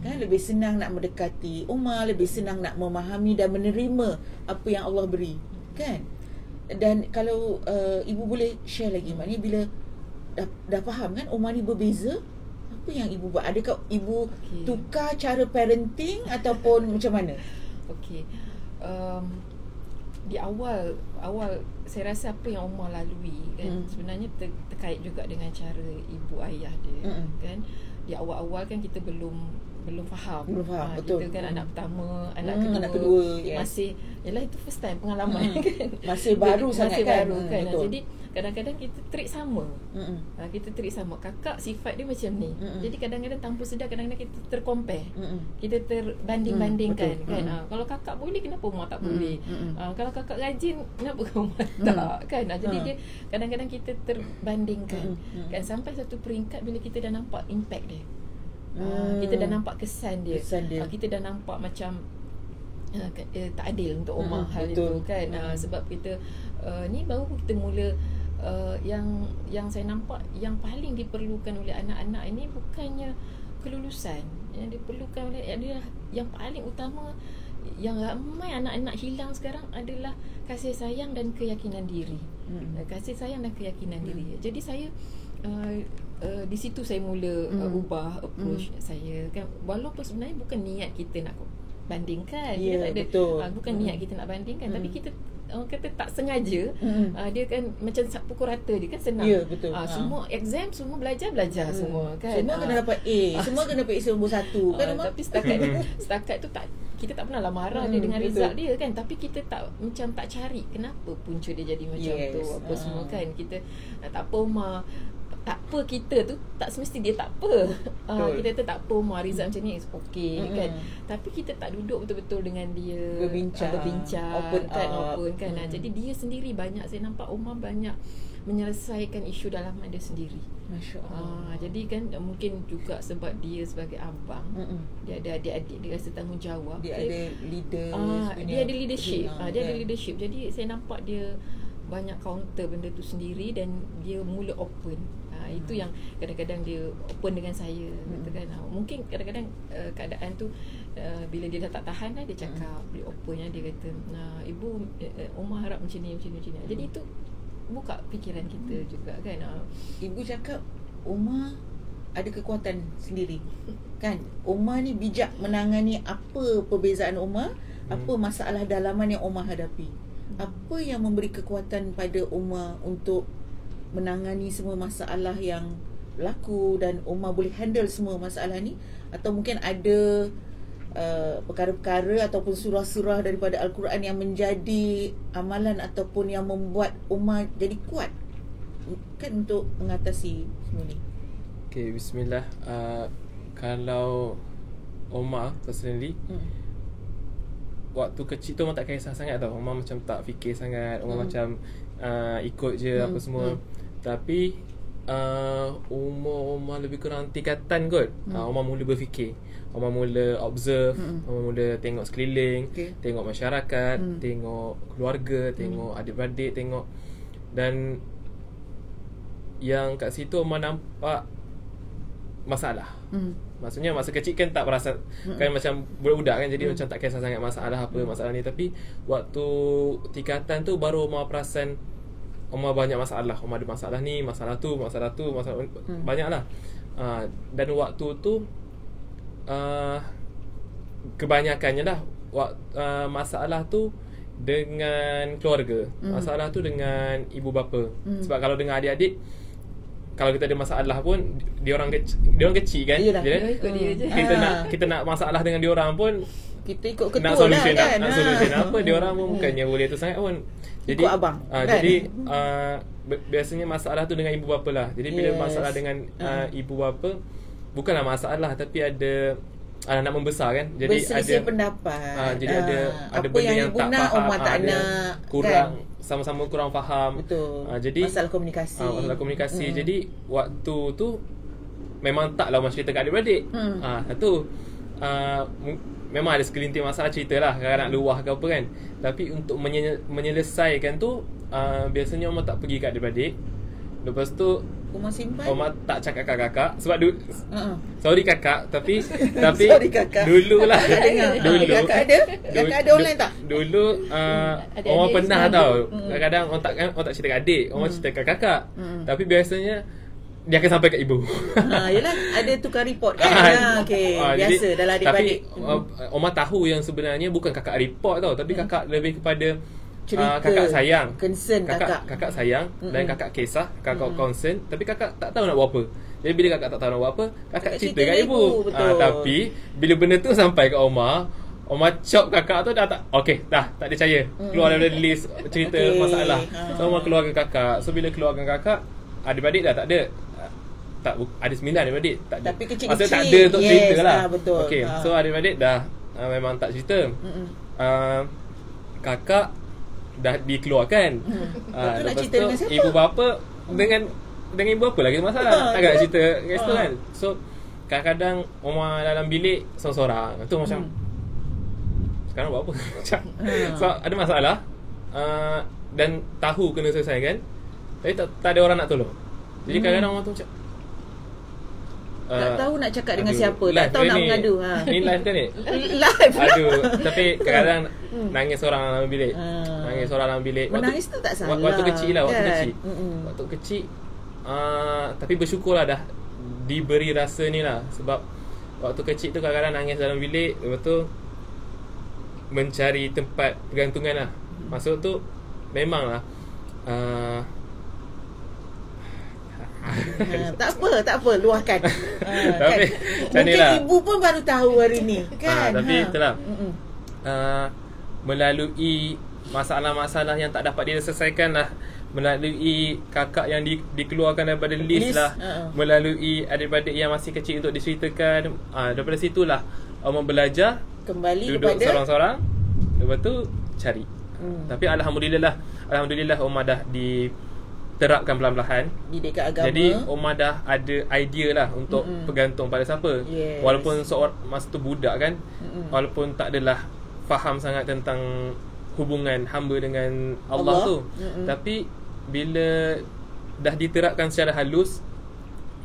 [SPEAKER 2] kan, lebih senang nak mendekati Omar, lebih senang nak memahami dan menerima apa yang Allah beri kan. Dan kalau ibu boleh share lagi, maknanya bila dah faham kan Omar ni berbeza, apa yang ibu buat? Adakah ibu tukar cara parenting ataupun macam mana?
[SPEAKER 5] Okey. Di awal saya rasa apa yang Omar lalui kan, sebenarnya terkait juga dengan cara ibu ayah dia kan. Di awal-awal kan kita belum faham.
[SPEAKER 2] Betul.
[SPEAKER 5] Kita kan anak pertama, anak
[SPEAKER 2] kedua
[SPEAKER 5] masih, yalah itu first time pengalaman kan.
[SPEAKER 2] Masih baru sangat kan.
[SPEAKER 5] Jadi kadang-kadang kita trik sama. Kita trik sama. Kakak sifat dia macam ni. Jadi kadang-kadang tanpa sedar, kadang-kadang kita tercompare. Kita terbanding-bandingkan kan. Kalau kakak boleh, kenapa Omar tak boleh? Kalau kakak rajin, kenapa Omar tak kan? Jadi dia kadang-kadang kita terbandingkan kan, sampai satu peringkat bila kita dah nampak impact dia. Kita dah nampak kesan dia. Kita dah nampak macam tak adil untuk Omar hal itu kan. Sebab kita ni baru kita mula yang saya nampak yang paling diperlukan oleh anak-anak ini bukannya kelulusan. Yang diperlukan oleh adalah yang paling utama, yang ramai anak-anak hilang sekarang adalah kasih sayang dan keyakinan diri. Kasih sayang dan keyakinan diri. Jadi saya di situ saya mula ubah approach saya kan, walaupun sebenarnya bukan niat kita nak bandingkan, kita tak ada, bukan niat kita nak bandingkan, tapi kita orang kata tak sengaja. Dia kan macam pukul rata dia kan senang. Semua exam, semua belajar semua kan.
[SPEAKER 2] Semua kena dapat A, semua kena dapat A nombor 1 kan.
[SPEAKER 5] Tapi setakat tu tak, kita tak pernah lah marah dia dengan result dia kan, tapi kita tak macam tak cari kenapa punca dia jadi macam tu apa semua kan. Kita tak apa Omar tak apa kita tu tak semesti dia tak apa. Kita tu tak apa Rizal macam ni okey kan. Tapi kita tak duduk betul-betul dengan dia
[SPEAKER 2] berbincang
[SPEAKER 5] open kan. Jadi dia sendiri banyak saya nampak Omar banyak menyelesaikan isu dalaman dia sendiri.
[SPEAKER 2] Masya-Allah.
[SPEAKER 5] Jadi kan mungkin juga sebab dia sebagai abang, dia ada adik-adik, dia rasa tanggungjawab.
[SPEAKER 2] Dia ada leader.
[SPEAKER 5] Dia ada leadership. Dia ada leadership. Jadi saya nampak dia banyak counter benda tu sendiri dan dia mula open. Itu yang kadang-kadang dia open dengan saya kan. Mungkin kadang-kadang keadaan tu bila dia dah tak tahan dia cakap, dia open dia kata, ibu Omar harap macam ni. Jadi itu buka fikiran kita juga kan.
[SPEAKER 2] Ibu cakap Omar ada kekuatan sendiri kan. Omar ni bijak menangani apa perbezaan Omar, apa masalah dalaman yang Omar hadapi. Apa yang memberi kekuatan pada Omar untuk menangani semua masalah yang berlaku dan Omar boleh handle semua masalah ni, atau mungkin ada perkara-perkara ataupun surah-surah daripada Al-Quran yang menjadi amalan ataupun yang membuat Omar jadi kuat kan untuk mengatasi semua ni.
[SPEAKER 6] Okay, bismillah. Kalau Omar personally, waktu kecil tu Omar tak kisah sangat tau. Omar macam tak fikir sangat. Omar macam ikut je apa semua. Tapi umur Omar lebih kurang tingkatan kot. Omar mula berfikir. Omar mula observe. Omar mula tengok sekeliling, tengok masyarakat, tengok keluarga, tengok adik-beradik, tengok. Dan yang kat situ Omar nampak masalah. Maksudnya masa kecil kan tak perasan, kan macam budak-budak kan, jadi macam tak kisah sangat masalah apa masalah ni. Tapi waktu tingkatan tu baru Omar perasan Omar banyak masalah. Omar ada masalah ni, masalah tu, banyak lah. Dan waktu tu kebanyakannya lah masalah tu dengan keluarga. Masalah tu dengan ibu bapa. Sebab kalau dengan adik-adik, kalau kita ada masalah pun dia orang kecil kan.
[SPEAKER 5] Ikut dia je.
[SPEAKER 6] Kita nak masalah dengan dia orang pun
[SPEAKER 2] kita ikut ketua
[SPEAKER 6] nak solution
[SPEAKER 2] lah kan.
[SPEAKER 6] Nak solution apa, dia orang pun bukannya boleh tu sangat pun. Jadi
[SPEAKER 2] ikut abang kan?
[SPEAKER 6] Jadi biasanya masalah tu dengan ibu bapa lah. Jadi bila masalah dengan ibu bapa, bukanlah masalah tapi ada nak membesar kan. Jadi
[SPEAKER 2] berselisih
[SPEAKER 6] ada
[SPEAKER 2] pendapat.
[SPEAKER 6] jadi ada
[SPEAKER 2] apa
[SPEAKER 6] benda yang
[SPEAKER 2] ibu
[SPEAKER 6] tak
[SPEAKER 2] nak,
[SPEAKER 6] faham,
[SPEAKER 2] Omar tak nak
[SPEAKER 6] kurang
[SPEAKER 2] kan?
[SPEAKER 6] Sama-sama kurang faham.
[SPEAKER 2] Betul.
[SPEAKER 6] Jadi
[SPEAKER 2] masalah komunikasi.
[SPEAKER 6] Masalah komunikasi. Jadi waktu tu memang taklah Omar cerita kat adik-beradik. Satu memang ada segelintir masalah ceritalah, kadang-kadang nak luah ke apa kan. Tapi untuk menyelesaikan tu biasanya Omar tak pergi kat adik-beradik. Lepas tu
[SPEAKER 2] Omar simpan.
[SPEAKER 6] Omar tak cakap kat kakak sebab sorry kakak tapi
[SPEAKER 2] sorry kakak.
[SPEAKER 6] dululah
[SPEAKER 2] dulu kakak ada online tak?
[SPEAKER 6] Dulu Omar pernah tau. Kadang-kadang orang tak cerita kat adik, Omar cerita kat kakak. Tapi biasanya dia akan sampai kat ibu.
[SPEAKER 2] Yelah, ada tukar report kan. Okey, biasa
[SPEAKER 6] jadi,
[SPEAKER 2] dalam adik-beradik.
[SPEAKER 6] Tapi Omar tahu yang sebenarnya bukan kakak report tau, tapi kakak lebih kepada kakak sayang,
[SPEAKER 2] concern
[SPEAKER 6] kakak sayang dan kakak kisah, kakak concern, tapi kakak tak tahu nak buat apa. Jadi bila kakak tak tahu nak buat apa, kakak cerita kat ibu. Tapi bila benda tu sampai kat Omar chop kakak tu dah tak okey, dah tak ada percaya. Keluar daripada list cerita masalah. So Omar keluarkan kakak. So bila keluarkan kakak, adik-beradik dah tak ada. Tak ada 9 adik-beradik, tak ada.
[SPEAKER 2] Tapi kecil-kecil.
[SPEAKER 6] Maksudnya tak ada untuk cerita lah.
[SPEAKER 2] Betul.
[SPEAKER 6] Okey, so adik-beradik dah memang tak cerita. Kakak dah dikeluarkan. Lepas tu ibu bapa dengan ibu bapa lagi masalah. Tak nak cerita kat situ kan. So kadang-kadang Omar dalam bilik sorang-sorang. Tu macam sekarang buat apa? So ada masalah dan tahu kena selesaikan, tapi tak ada orang nak tolong. Jadi kadang-kadang orang tu macam
[SPEAKER 2] tak tahu nak cakap dengan siapa, tak tahu nak mengadu.
[SPEAKER 6] Ni live kan ni?
[SPEAKER 2] Live.
[SPEAKER 6] Aduh, tapi kadang-kadang nangis orang dalam bilik. Nangis orang dalam bilik.
[SPEAKER 2] Menangis tu tak salah.
[SPEAKER 6] Waktu kecil lah, waktu
[SPEAKER 2] kan?
[SPEAKER 6] kecil. Waktu kecil tapi bersyukurlah dah diberi rasa ni lah. Sebab waktu kecil tu kadang-kadang nangis dalam bilik, lepas tu mencari tempat pergantungan lah. Maksud tu memanglah
[SPEAKER 2] tak apa, luahkan.
[SPEAKER 6] Tapi
[SPEAKER 2] kan? Mungkin ibu pun baru tahu hari ni kan.
[SPEAKER 6] Tapi itulah melalui masalah-masalah yang tak dapat diselesaikan lah melalui kakak yang dikeluarkan daripada list lah, melalui adik-adik yang masih kecil untuk diceritakan. Daripada situlah Omar belajar,
[SPEAKER 2] kembali
[SPEAKER 6] duduk
[SPEAKER 2] kepada
[SPEAKER 6] sorang-sorang, lepas tu cari. Tapi Alhamdulillah Omar dah diterapkan perlahan-lahan.
[SPEAKER 2] dididik agama.
[SPEAKER 6] Jadi Omar dah ada idea lah untuk bergantung pada siapa.
[SPEAKER 2] Yes.
[SPEAKER 6] Walaupun seorang masa tu budak kan, walaupun tak adalah faham sangat tentang hubungan hamba dengan Allah tu. Tapi bila dah diterapkan secara halus,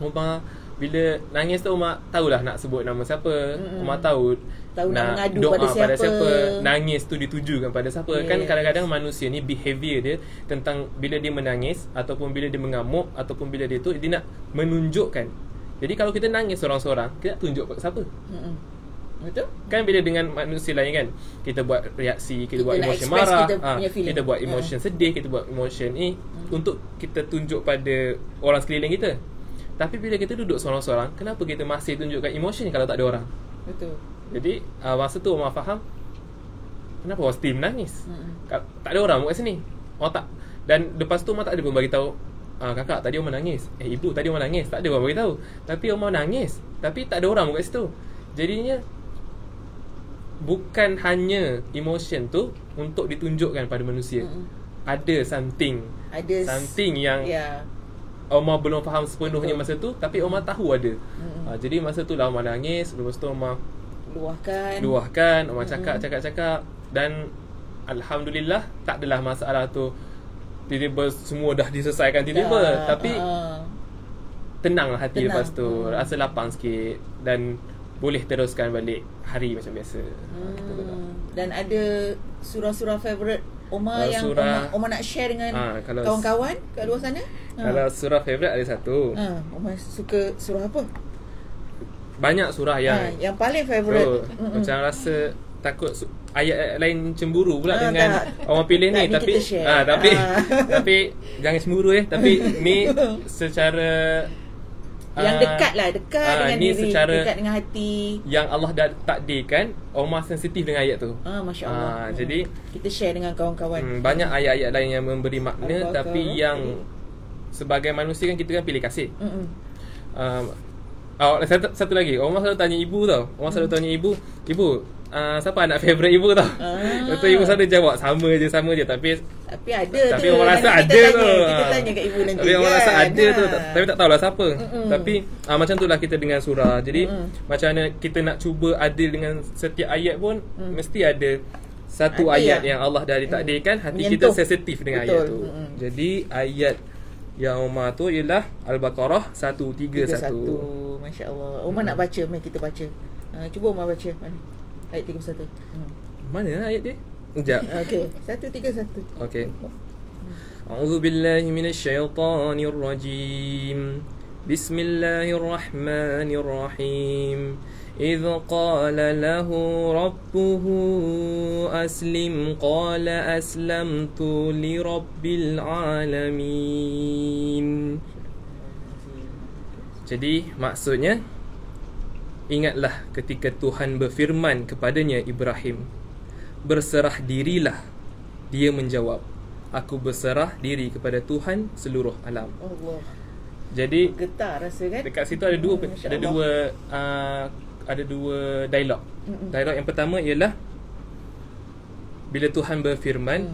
[SPEAKER 6] Omar bila nangis tu Omar tahulah nak sebut nama siapa. Omar tahu
[SPEAKER 2] nak mengadu
[SPEAKER 6] doa
[SPEAKER 2] pada siapa.
[SPEAKER 6] Nangis tu ditujukan pada siapa. Kan kadang-kadang manusia ni behavior dia tentang bila dia menangis ataupun bila dia mengamuk ataupun bila dia nak menunjukkan. Jadi kalau kita nangis seorang-seorang, kita nak tunjuk pada siapa?
[SPEAKER 2] Betul?
[SPEAKER 6] Kan bila dengan manusia lain kan, kita buat reaksi, kita buat
[SPEAKER 2] nak
[SPEAKER 6] emotion
[SPEAKER 2] express
[SPEAKER 6] marah,
[SPEAKER 2] kita punya feeling.
[SPEAKER 6] kita buat emotion sedih, kita buat emotion untuk kita tunjuk pada orang sekeliling kita. Tapi bila kita duduk seorang-seorang, kenapa kita masih tunjukkan emotion kalau tak ada orang?
[SPEAKER 2] Betul.
[SPEAKER 6] Jadi masa tu Omar faham, kenapa Omar still menangis? Tak ada orang kat sini. Omar tak. Dan lepas tu Omar tak ada pun bagi tahu, kakak tadi Omar nangis. Ibu tadi Omar nangis. Tak ada orang bagi tahu. Tapi Omar nangis. Tapi tak ada orang kat situ. Jadinya bukan hanya emotion tu untuk ditunjukkan pada manusia. Ada something yang Omar belum faham sepenuhnya masa tu, tapi Omar tahu ada. Jadi masa tu lah Omar nangis. Lepas tu Omar luahkan, Omar cakap dan Alhamdulillah tak adalah masalah tu tiba-tiba semua dah diselesaikan tiba-tiba. Tapi tenanglah hati lepas tu, rasa lapang sikit dan boleh teruskan balik hari macam biasa.
[SPEAKER 2] Dan ada surah-surah favourite Omar yang Omar nak share dengan kawan-kawan kat luar sana?
[SPEAKER 6] Kalau surah favourite ada satu.
[SPEAKER 2] Omar suka surah apa?
[SPEAKER 6] Banyak surah yang
[SPEAKER 2] paling favourite.
[SPEAKER 6] Macam rasa takut ayat lain cemburu pula dengan Omar pilih ni. Tapi tapi jangan cemburu tapi ni secara
[SPEAKER 2] yang dekat dengan
[SPEAKER 6] ni
[SPEAKER 2] diri,
[SPEAKER 6] secara
[SPEAKER 2] dekat dengan hati.
[SPEAKER 6] Yang Allah dah takdirkan Omar sensitif dengan ayat tu.
[SPEAKER 2] Masya Allah.
[SPEAKER 6] Jadi
[SPEAKER 2] kita share dengan kawan-kawan.
[SPEAKER 6] Banyak ayat-ayat lain yang memberi makna, tapi yang sebagai manusia kan kita kan pilih kasih. Satu lagi, Omar selalu tanya ibu tau. Omar selalu tanya ibu, siapa anak favourite ibu tau. Lepas tu ibu selalu jawab sama je. Tapi
[SPEAKER 2] ada
[SPEAKER 6] tapi
[SPEAKER 2] tu.
[SPEAKER 6] Omar rasa ada tu.
[SPEAKER 2] Kita tanya kat ibu nanti.
[SPEAKER 6] Tapi Omar rasa ada tu. Tapi tak tahulah siapa. Tapi macam tu lah kita dengan surah. Jadi macam mana kita nak cuba adil dengan setiap ayat pun, mesti ada satu ayat yang Allah dah ditakdirkan hati kita sensitif dengan ayat tu. Jadi ayat yang Omar tu ialah Al-Baqarah 131.
[SPEAKER 2] Masya Allah. Omar nak baca, mari kita baca. Cuba Omar baca. Ayat 31.
[SPEAKER 6] Mana ayat dia? Sekejap.
[SPEAKER 2] Okey, 131.
[SPEAKER 6] Okey. A'udzubillahi minasyaitonir rajim. Bismillahirrahmanirrahim. إذ قال له ربه أسلم قال أسلمت لرب العالمين. Jadi maksudnya, ingatlah ketika Tuhan berfirman kepadanya Ibrahim, berserah dirilah. Dia menjawab, aku berserah diri kepada Tuhan seluruh alam.
[SPEAKER 2] Allah.
[SPEAKER 6] Jadi
[SPEAKER 2] getar rasa kan?
[SPEAKER 6] Dekat situ ada dua dialog. Dialog yang pertama ialah bila Tuhan berfirman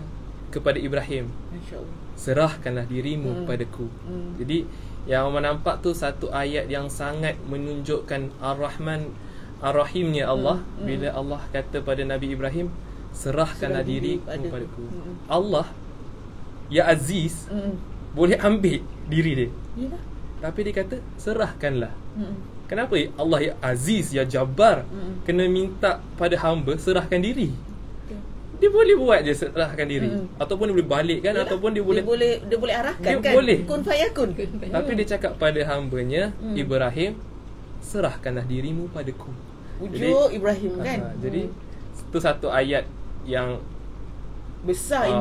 [SPEAKER 6] kepada Ibrahim, serahkanlah dirimu padaku. Jadi yang Omar nampak tu satu ayat yang sangat menunjukkan Ar-Rahman Ar-Rahimnya Allah. Bila Allah kata pada Nabi Ibrahim, serahkanlah dirimu padaku. Allah ya Aziz boleh ambil diri dia, tapi dia kata serahkanlah. Kenapa Allah ya Aziz, ya Jabbar kena minta pada hamba serahkan diri? Dia boleh buat je serahkan diri, ataupun dia boleh balikkan. Yalah, ataupun dia boleh
[SPEAKER 2] arahkan
[SPEAKER 6] dia
[SPEAKER 2] kan,
[SPEAKER 6] boleh.
[SPEAKER 2] kun fayakun.
[SPEAKER 6] Tapi dia cakap pada hambanya Ibrahim, serahkanlah dirimu padaku.
[SPEAKER 2] Ujuk Ibrahim kan.
[SPEAKER 6] Jadi itu satu ayat yang
[SPEAKER 2] besar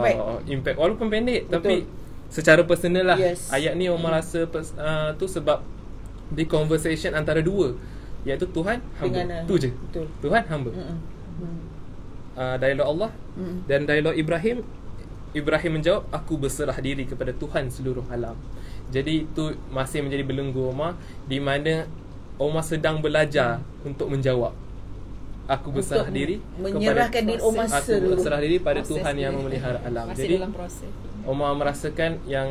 [SPEAKER 6] impact walaupun pendek. Betul. Tapi secara personal lah, ayat ni Omar rasa tu sebab di conversation antara dua, iaitu Tuhan hamba. Tu je. Tuhan hamba. Dialog Allah dan dialog Ibrahim Ibrahim menjawab, aku berserah diri kepada Tuhan seluruh alam. Jadi itu masih menjadi belenggu Omar, di mana Omar sedang belajar untuk menjawab. Aku berserah diri
[SPEAKER 2] menyerahkan diri Omar
[SPEAKER 6] aku
[SPEAKER 2] seluruh
[SPEAKER 6] berserah diri pada
[SPEAKER 5] proses
[SPEAKER 6] Tuhan yang
[SPEAKER 5] dia.
[SPEAKER 6] memelihara alam.
[SPEAKER 5] Masih
[SPEAKER 6] Jadi
[SPEAKER 5] dalam proses.
[SPEAKER 6] Omar merasakan yang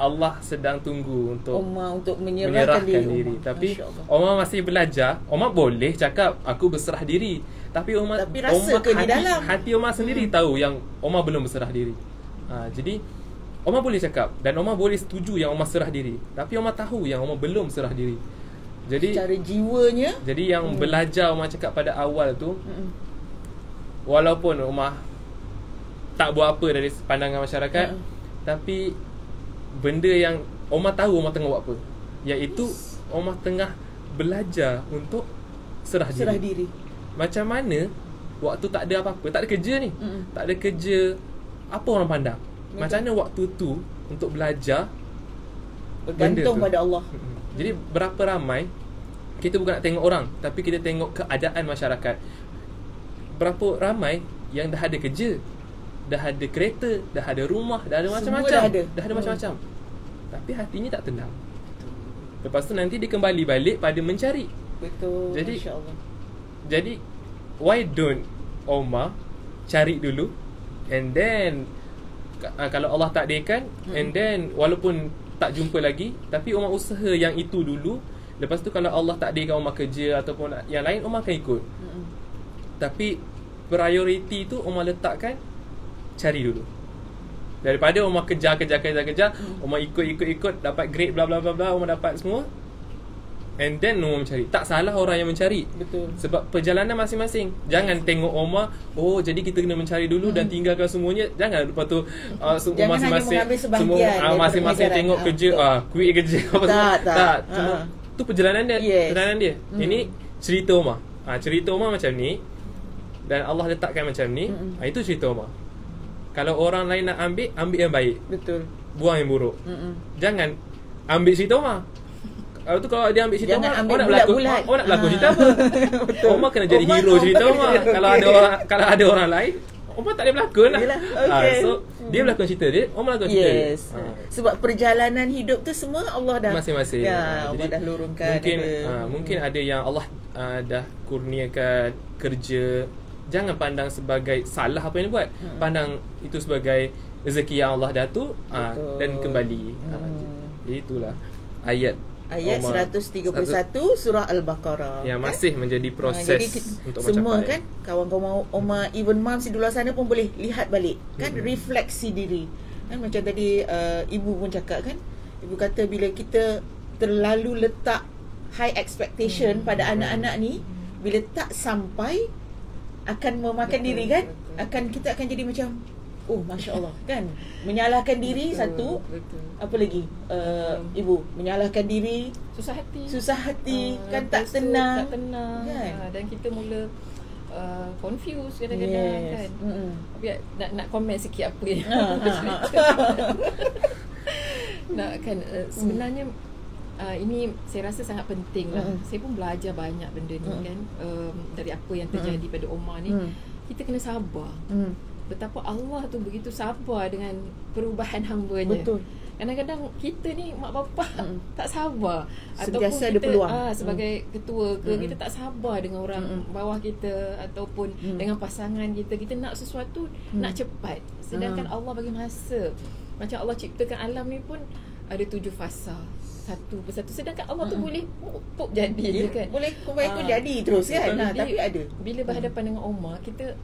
[SPEAKER 6] Allah sedang tunggu untuk
[SPEAKER 2] Omar untuk menyerahkan diri.
[SPEAKER 6] Tapi
[SPEAKER 2] Masya Allah.
[SPEAKER 6] Omar masih belajar. Omar boleh cakap aku berserah diri, tapi Omar,
[SPEAKER 2] Tapi rasa
[SPEAKER 6] Omar
[SPEAKER 2] ke di dalam?
[SPEAKER 6] hati Omar sendiri tahu yang Omar belum berserah diri. Jadi Omar boleh cakap dan Omar boleh setuju yang Omar serah diri, tapi Omar tahu yang Omar belum serah diri. Jadi
[SPEAKER 2] Secara jiwanya,
[SPEAKER 6] jadi yang belajar Omar cakap pada awal tu, walaupun Omar tak buat apa dari pandangan masyarakat, tapi benda yang Omar tahu Omar tengah buat apa, iaitu Omar tengah belajar untuk serah diri. Macam mana waktu tak ada apa-apa, tak ada kerja ni, tak ada kerja, apa orang pandang? Macam mana waktu tu untuk belajar
[SPEAKER 2] bergantung
[SPEAKER 6] benda tu?
[SPEAKER 2] pada Allah.
[SPEAKER 6] Jadi berapa ramai kita bukan nak tengok orang, tapi kita tengok keadaan masyarakat. Berapa ramai yang dah ada kerja, dah ada kereta, dah ada rumah, dah ada macam-macam, dah ada macam-macam, tapi hatinya tak tenang. Lepas tu nanti dia kembali balik pada mencari.
[SPEAKER 2] Betul.
[SPEAKER 6] Jadi
[SPEAKER 2] Masya-Allah.
[SPEAKER 6] Jadi why don't Omar cari dulu, and then kalau Allah takdirkan, and then walaupun tak jumpa lagi, tapi Omar usaha yang itu dulu. Lepas tu kalau Allah takdirkan Omar kerja ataupun yang lain, Omar akan ikut. Tapi priority tu Omar letakkan cari dulu. Daripada Omar kejar, Omar ikut dapat grade bla bla bla bla, Omar dapat semua, and then Omar mencari. Tak salah orang yang mencari.
[SPEAKER 2] Betul.
[SPEAKER 6] Sebab perjalanan masing-masing. Jangan tengok Omar, oh jadi kita kena mencari dulu dan tinggalkan semuanya. Jangan lepas tu
[SPEAKER 2] Jangan
[SPEAKER 6] masing-masing
[SPEAKER 2] hanya mengambil sebahagian
[SPEAKER 6] semua
[SPEAKER 2] daripada
[SPEAKER 6] masing-masing
[SPEAKER 2] pelajaran.
[SPEAKER 6] tengok kerja, quit kerja apa semua.
[SPEAKER 2] Tak.
[SPEAKER 6] Cuma tu perjalanan dia.
[SPEAKER 2] Yes.
[SPEAKER 6] Perjalanan dia. Ini cerita Omar. Cerita Omar macam ni, dan Allah letakkan macam ni. Itu cerita Omar. Kalau orang lain nak ambil yang baik,
[SPEAKER 2] Betul.
[SPEAKER 6] buang yang buruk. Jangan ambil cerita Omar. Kalau tu kalau dia ambil cerita
[SPEAKER 2] Jangan
[SPEAKER 6] Omar,
[SPEAKER 2] ambil
[SPEAKER 6] orang nak berlakon,
[SPEAKER 2] bulat-bulat.
[SPEAKER 6] orang nak berlakon cerita apa? Omar kena jadi
[SPEAKER 2] Omar-
[SPEAKER 6] hero cerita
[SPEAKER 2] Omar
[SPEAKER 6] Omar.
[SPEAKER 2] kena-
[SPEAKER 6] Kalau ada orang lain, Omar tak boleh berlakon lah.
[SPEAKER 2] Yelah, okay.
[SPEAKER 6] So dia berlakon cerita dia, Omar berlakon cerita dia.
[SPEAKER 2] Yes. Sebab perjalanan hidup tu semua Allah dah
[SPEAKER 6] Masing-masing.
[SPEAKER 2] Ya, Allah
[SPEAKER 6] Jadi,
[SPEAKER 2] dah lurungkan.
[SPEAKER 6] mungkin ada yang Allah dah kurniakan kerja. Jangan pandang sebagai salah apa yang dia buat. Pandang itu sebagai rezeki yang Allah dah tu, dan kembali. Jadi itulah ayat Omar
[SPEAKER 2] 131 surah Al-Baqarah.
[SPEAKER 6] yang
[SPEAKER 2] kan?
[SPEAKER 6] masih menjadi proses
[SPEAKER 2] Jadi
[SPEAKER 6] untuk
[SPEAKER 2] semua
[SPEAKER 6] mencapai.
[SPEAKER 2] kan kawan-kawan Omar, even moms di luar sana pun boleh lihat balik kan, refleksi diri kan. Macam tadi ibu pun cakap kan, ibu kata bila kita terlalu letak high expectation pada anak-anak ni, bila tak sampai akan memakan diri kan, kita akan jadi macam oh Masya Allah kan, menyalahkan diri. Satu, apa lagi ibu menyalahkan diri, susah hati kan, tak tenang
[SPEAKER 5] kan? Dan kita mula confused kadang-kadang kan. Biar nak komen sikit apa yang nak kan, sebenarnya ini saya rasa sangat penting lah. Saya pun belajar banyak benda ni kan, dari apa yang terjadi pada Omar ni. Kita kena sabar. Betapa Allah tu begitu sabar dengan perubahan hamba-Nya.
[SPEAKER 2] Betul.
[SPEAKER 5] Kadang-kadang kita ni mak bapak tak sabar,
[SPEAKER 2] Sentiasa
[SPEAKER 5] ataupun
[SPEAKER 2] ada
[SPEAKER 5] kita
[SPEAKER 2] peluang.
[SPEAKER 5] sebagai ketua ke, kita tak sabar dengan orang bawah kita ataupun dengan pasangan kita. Kita nak sesuatu nak cepat, sedangkan Allah bagi masa. Macam Allah ciptakan alam ni pun ada 7 fasa, satu persatu, sedangkan Allah tu boleh pop jadi je kan.
[SPEAKER 2] Boleh ikut jadi terus kan. Tapi ada
[SPEAKER 5] bila berhadapan dengan Omar, kita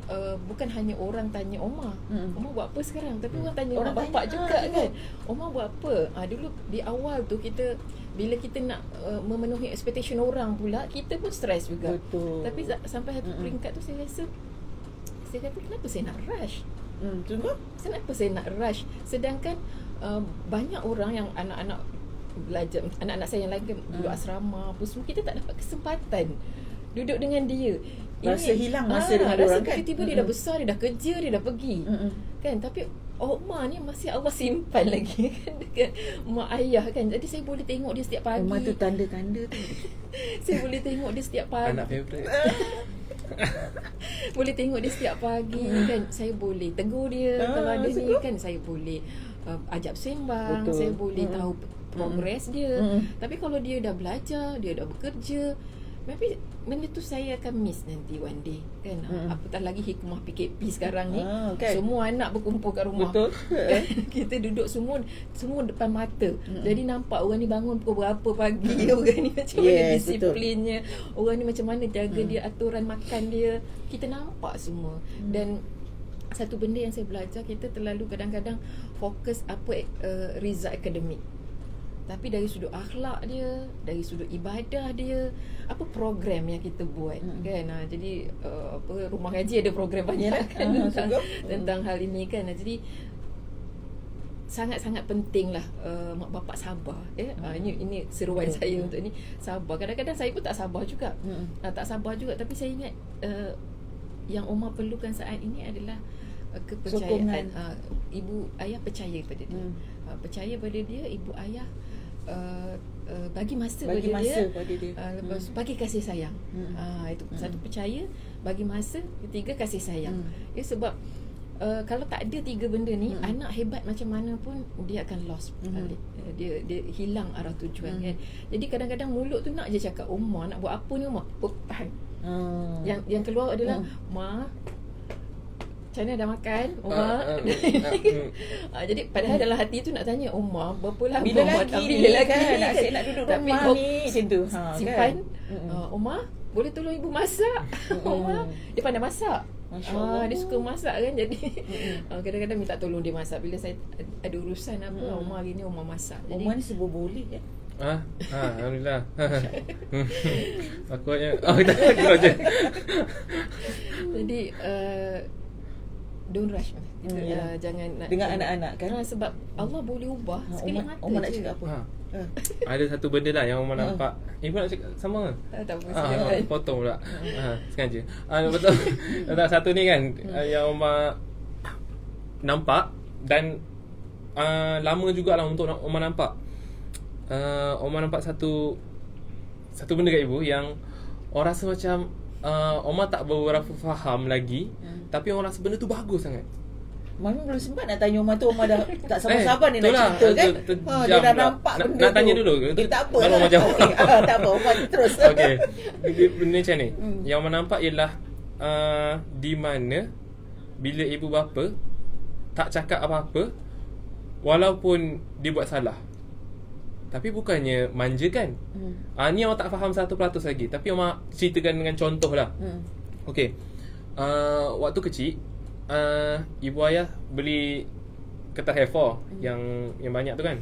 [SPEAKER 5] bukan hanya orang tanya Omar, Omar buat apa sekarang, tapi orang tanya
[SPEAKER 2] Orang
[SPEAKER 5] mak bapak
[SPEAKER 2] tanya,
[SPEAKER 5] juga kan, Omar buat apa. Dulu di awal tu kita, bila kita nak memenuhi expectation orang pula, kita pun stres juga.
[SPEAKER 2] Betul.
[SPEAKER 5] Tapi sampai satu peringkat tu saya rasa, saya kata kenapa saya nak rush? Kenapa saya nak rush? Sedangkan banyak orang yang anak-anak belajar, anak-anak saya yang lain kan duduk asrama apa semua, kita tak dapat kesempatan duduk dengan dia.
[SPEAKER 2] Rasa hilang masa dengan orang kan.
[SPEAKER 5] Tiba-tiba dia dah besar, dia dah kerja, dia dah pergi kan. Tapi Omar ni masih Allah simpan lagi kan, dekat mak ayah kan. Jadi saya boleh tengok dia setiap pagi.
[SPEAKER 2] Omar tu tanda-tanda tu.
[SPEAKER 5] Saya boleh tengok dia setiap pagi.
[SPEAKER 6] Anak favourite.
[SPEAKER 5] boleh tengok dia setiap pagi kan. Saya boleh tegur dia kalau ada ni kan, saya boleh ajak sembang.
[SPEAKER 2] Betul.
[SPEAKER 5] Saya boleh tahu progres dia. Tapi kalau dia dah belajar, dia dah bekerja, maybe benda tu saya akan miss nanti one day kan. Apatah lagi hikmah PKP sekarang ni,
[SPEAKER 2] kan?
[SPEAKER 5] semua anak berkumpul kat rumah.
[SPEAKER 2] Betul.
[SPEAKER 5] Kan? Kita duduk semua depan mata. Jadi nampak orang ni bangun pukul berapa pagi, orang ni macam mana disiplinnya, orang ni macam mana jaga dia, aturan makan dia. Kita nampak semua. Dan satu benda yang saya belajar, kita terlalu kadang-kadang fokus result akademik. Tapi dari sudut akhlak dia, dari sudut ibadah dia, apa program yang kita buat kan. Jadi rumah ngaji ada program banyak kan tentang hal ini kan. Jadi sangat-sangat pentinglah mak bapak sabar. Ini seruan saya untuk ni, sabar. Kadang-kadang saya pun tak sabar juga. Tak sabar juga, tapi saya ingat yang Omar perlukan saat ini adalah kepercayaan. Ibu ayah percaya pada dia. Percaya pada dia, ibu ayah bagi masa pada dia. Lepas bagi kasih sayang. Itu satu, percaya, bagi masa, ketiga kasih sayang. Sebab kalau tak ada tiga benda ni, anak hebat macam mana pun dia akan lost balik. Dia hilang arah tujuan kan. Jadi kadang-kadang mulut tu nak je cakap, Omar nak buat apa ni Omar? Tahan. Yang keluar adalah Ma, macam mana dah makan Omar? Jadi padahal dalam hati tu nak tanya Omar, berapa lama
[SPEAKER 2] bila
[SPEAKER 5] Omar
[SPEAKER 2] lagi
[SPEAKER 5] bila lagi
[SPEAKER 2] kan? Asyik nak duduk
[SPEAKER 5] tapi
[SPEAKER 2] rumah ni macam tu.
[SPEAKER 5] simpan kan? Omar boleh tolong ibu masak. Omar dia pandai masak. Dia suka masak kan. Jadi kadang-kadang minta tolong dia masak. Bila saya ada urusan apa, Omar hari ni Omar masak. Jadi
[SPEAKER 2] Omar ni serba boleh kan.
[SPEAKER 6] Alhamdulillah. Aku hanya kita je.
[SPEAKER 5] Jadi don't rush. Jangan nak
[SPEAKER 2] dengan anak-anak kan.
[SPEAKER 5] Sebab Allah boleh ubah sekali mata.
[SPEAKER 2] Omar nak
[SPEAKER 5] je.
[SPEAKER 2] cakap apa?
[SPEAKER 6] Ada satu benda lah yang Omar nampak. Ibu nak cakap sama ke?
[SPEAKER 5] Tak apa,
[SPEAKER 6] potong pula. Sengaja. Betul. Tak, satu ni kan yang Omar nampak dan lama jugalah untuk Omar nampak. Omar nampak satu benda kat ibu yang orang rasa macam Omar tak berapa faham lagi, tapi orang rasa benda tu bagus sangat.
[SPEAKER 2] Mami belum sempat nak tanya Omar tu. Omar dah tak sabar-sabar ni nak
[SPEAKER 6] itulah,
[SPEAKER 2] cerita kan. Dia dah
[SPEAKER 6] pula.
[SPEAKER 2] nampak benda
[SPEAKER 6] nak
[SPEAKER 2] tu.
[SPEAKER 6] tanya dulu.
[SPEAKER 2] Tak apa
[SPEAKER 6] Kalau
[SPEAKER 2] lah.
[SPEAKER 6] Omar jawab.
[SPEAKER 2] Tak apa, Omar terus.
[SPEAKER 6] Okey. Benda macam ni. Yang Omar nampak ialah di mana bila ibu bapa tak cakap apa-apa walaupun dia buat salah, tapi bukannya manja kan. Ni Omar tak faham 100% lagi, tapi Omar ceritakan dengan contoh lah. Okey. Waktu kecil ibu ayah beli kertas A4 yang banyak tu kan.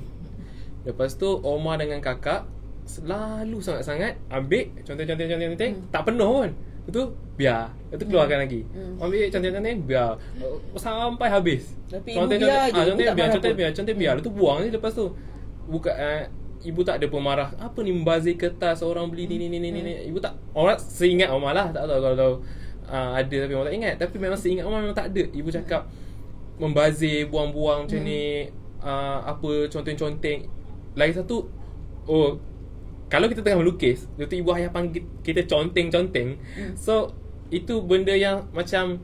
[SPEAKER 6] Lepas tu Omar dengan kakak selalu sangat-sangat ambil conteng-conteng tak penuh pun. Itu biar. Itu keluarkan lagi. Ambil conteng-conteng biar sampai habis.
[SPEAKER 2] Tapi ibu biar je.
[SPEAKER 6] Conteng biar. Itu buang je lepas tu. Bukan ibu tak ada pemarah. Apa ni membazir kertas, orang beli ni. Ibu tak, orang seingat Omar lah, tak tahu kalau ada tapi Omar tak ingat. Tapi memang seingat Omar memang tak ada. Ibu cakap membazir, buang-buang macam ni, apa conteng-conteng. Lagi satu, kalau kita tengah melukis, lepas tu ibu ayah panggil kita conteng-conteng. So itu benda yang macam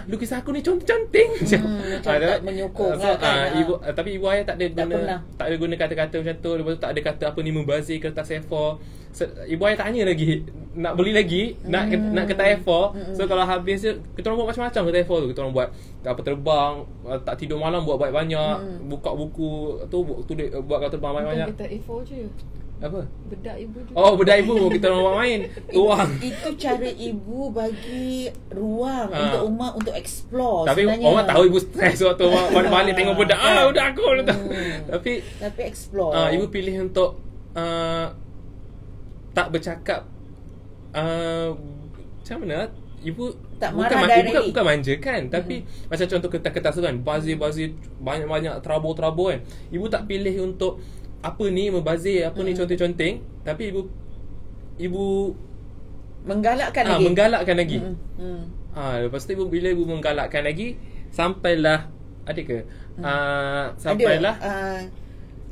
[SPEAKER 6] lukis aku ni conteng-conteng.
[SPEAKER 2] Macam tak menyokong lah kan.
[SPEAKER 6] Tapi ibu ayah tak ada guna kata-kata macam tu. Lepas tu tak ada kata apa ni membazir kertas A4. Ibu ayah tanya lagi, nak beli lagi, nak kertas A4. So kalau habis je, kita orang buat macam-macam kertas A4 tu. Kita orang buat apa, terbang, tak tidur malam buat banyak-banyak, buka buku tu buat kalau terbang banyak-banyak.
[SPEAKER 5] Bukan kertas A4 je,
[SPEAKER 6] apa?
[SPEAKER 5] bedak ibu juga.
[SPEAKER 6] Bedak ibu kita orang buat main. Ruang.
[SPEAKER 2] Itu cara ibu bagi ruang untuk Omar untuk explore.
[SPEAKER 6] Tapi
[SPEAKER 2] sebenarnya.
[SPEAKER 6] Omar tahu ibu stres waktu balik tengok budak. Budak aku. Tapi
[SPEAKER 2] explore.
[SPEAKER 6] Ibu pilih untuk tak bercakap macam mana? Ibu
[SPEAKER 2] tak marah
[SPEAKER 6] bukan manja kan, tapi macam contoh kertas-kertas tu kan, bazir banyak-banyak terabur-terabur kan. Ibu tak pilih untuk apa ni membazir, apa ni conteng-conteng, tapi ibu menggalakkan lagi. Lepas tu bila ibu menggalakkan lagi, sampailah adik ke?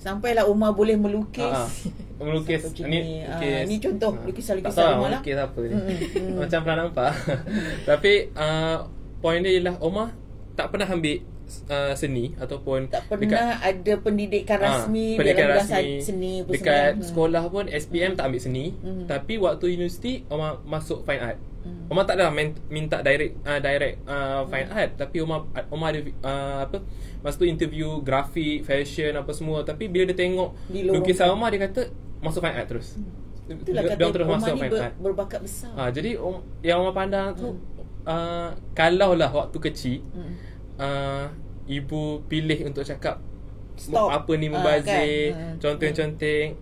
[SPEAKER 2] Sampailah Omar boleh melukis.
[SPEAKER 6] Melukis.
[SPEAKER 2] Satu
[SPEAKER 6] Ni
[SPEAKER 2] jenis. Ni contoh lukisan-lukisan
[SPEAKER 6] tak tahu
[SPEAKER 2] Omar lah.
[SPEAKER 6] melukis apa ni. Macam pernah nampak. Tapi point dia ialah Omar tak pernah ambil seni ataupun
[SPEAKER 2] Tak pernah ada pendidikan rasmi
[SPEAKER 6] pendidikan
[SPEAKER 2] dalam
[SPEAKER 6] rasmi
[SPEAKER 2] bidang seni apa
[SPEAKER 6] dekat
[SPEAKER 2] semua.
[SPEAKER 6] sekolah pun SPM tak ambil seni. Tapi waktu universiti Omar masuk fine art. Omar tak ada minta direct fine art, tapi Omar ada masa tu interview grafik, fashion apa semua, tapi bila dia tengok lukisan Omar dia kata masuk fine art terus.
[SPEAKER 2] Itulah
[SPEAKER 6] Dia
[SPEAKER 2] kata
[SPEAKER 6] terus
[SPEAKER 2] Omar
[SPEAKER 6] masuk
[SPEAKER 2] ni
[SPEAKER 6] fine art.
[SPEAKER 2] berbakat besar.
[SPEAKER 6] Jadi yang Omar pandang tu kalaulah waktu kecil ibu pilih untuk cakap
[SPEAKER 2] Stop.
[SPEAKER 6] apa ni membazir,
[SPEAKER 2] Kan?
[SPEAKER 6] conteng-conteng.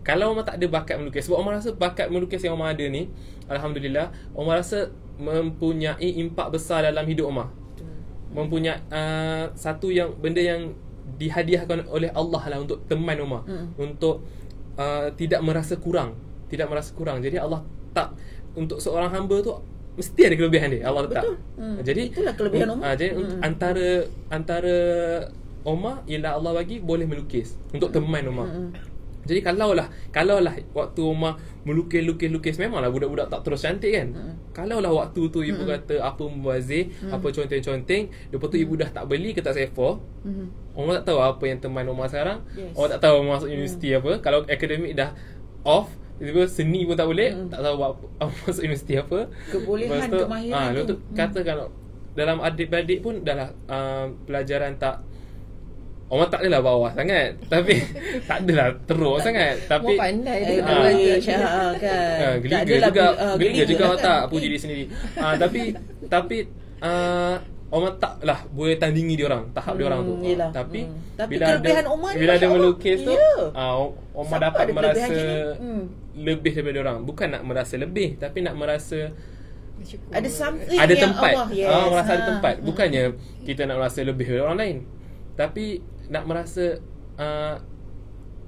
[SPEAKER 6] Kalau Omar tak ada bakat melukis, sebab Omar rasa bakat melukis yang Omar ada ni, alhamdulillah, Omar rasa mempunyai impak besar dalam hidup Omar. Mempunyai satu benda yang dihadiahkan oleh Allah lah untuk teman Omar, untuk tidak merasa kurang. Jadi Allah tak, untuk seorang hamba tu mesti ada kelebihan dia, Allah letak. Jadi
[SPEAKER 2] itulah kelebihan Omar.
[SPEAKER 6] Jadi antara Omar ialah Allah bagi boleh melukis untuk teman Omar. Jadi kalaulah waktu Omar melukis memanglah budak-budak tak terus cantik kan. Kalaulah waktu tu ibu kata apa membazir, apa conteng-conteng, lepas tu ibu dah tak beli ke tak sefa, Omar tak tahu apa yang teman Omar sekarang. Omar tak tahu masuk universiti apa. Kalau akademik dah off, tiba-tiba seni pun tak boleh, tak tahu apa masuk universiti apa.
[SPEAKER 2] Kebolehan, kemahiran
[SPEAKER 6] tu katakan dalam adik-beradik pun dah lah pelajaran tak, Omar tak adalah bawah sangat, tapi tak adalah teruk sangat, tapi
[SPEAKER 5] Omar pandai dia
[SPEAKER 2] kan.
[SPEAKER 6] Geliga juga tak puji diri sendiri. Tapi Omar taklah boleh tandingi dia orang, tahap dia orang tu. Tapi
[SPEAKER 2] kelebihan Omar ni,
[SPEAKER 6] bila ada
[SPEAKER 2] Masya
[SPEAKER 6] melukis tu,
[SPEAKER 2] Allah,
[SPEAKER 6] Omar
[SPEAKER 2] Siapa
[SPEAKER 6] dapat
[SPEAKER 2] ada
[SPEAKER 6] merasa
[SPEAKER 2] kelebihan
[SPEAKER 6] lebih daripada dia orang. Bukan nak merasa lebih, tapi nak merasa
[SPEAKER 2] ada something
[SPEAKER 6] ada
[SPEAKER 2] yang
[SPEAKER 6] tempat.
[SPEAKER 2] Allah,
[SPEAKER 6] Merasa ada tempat. Bukannya kita nak merasa lebih daripada orang lain, tapi nak merasa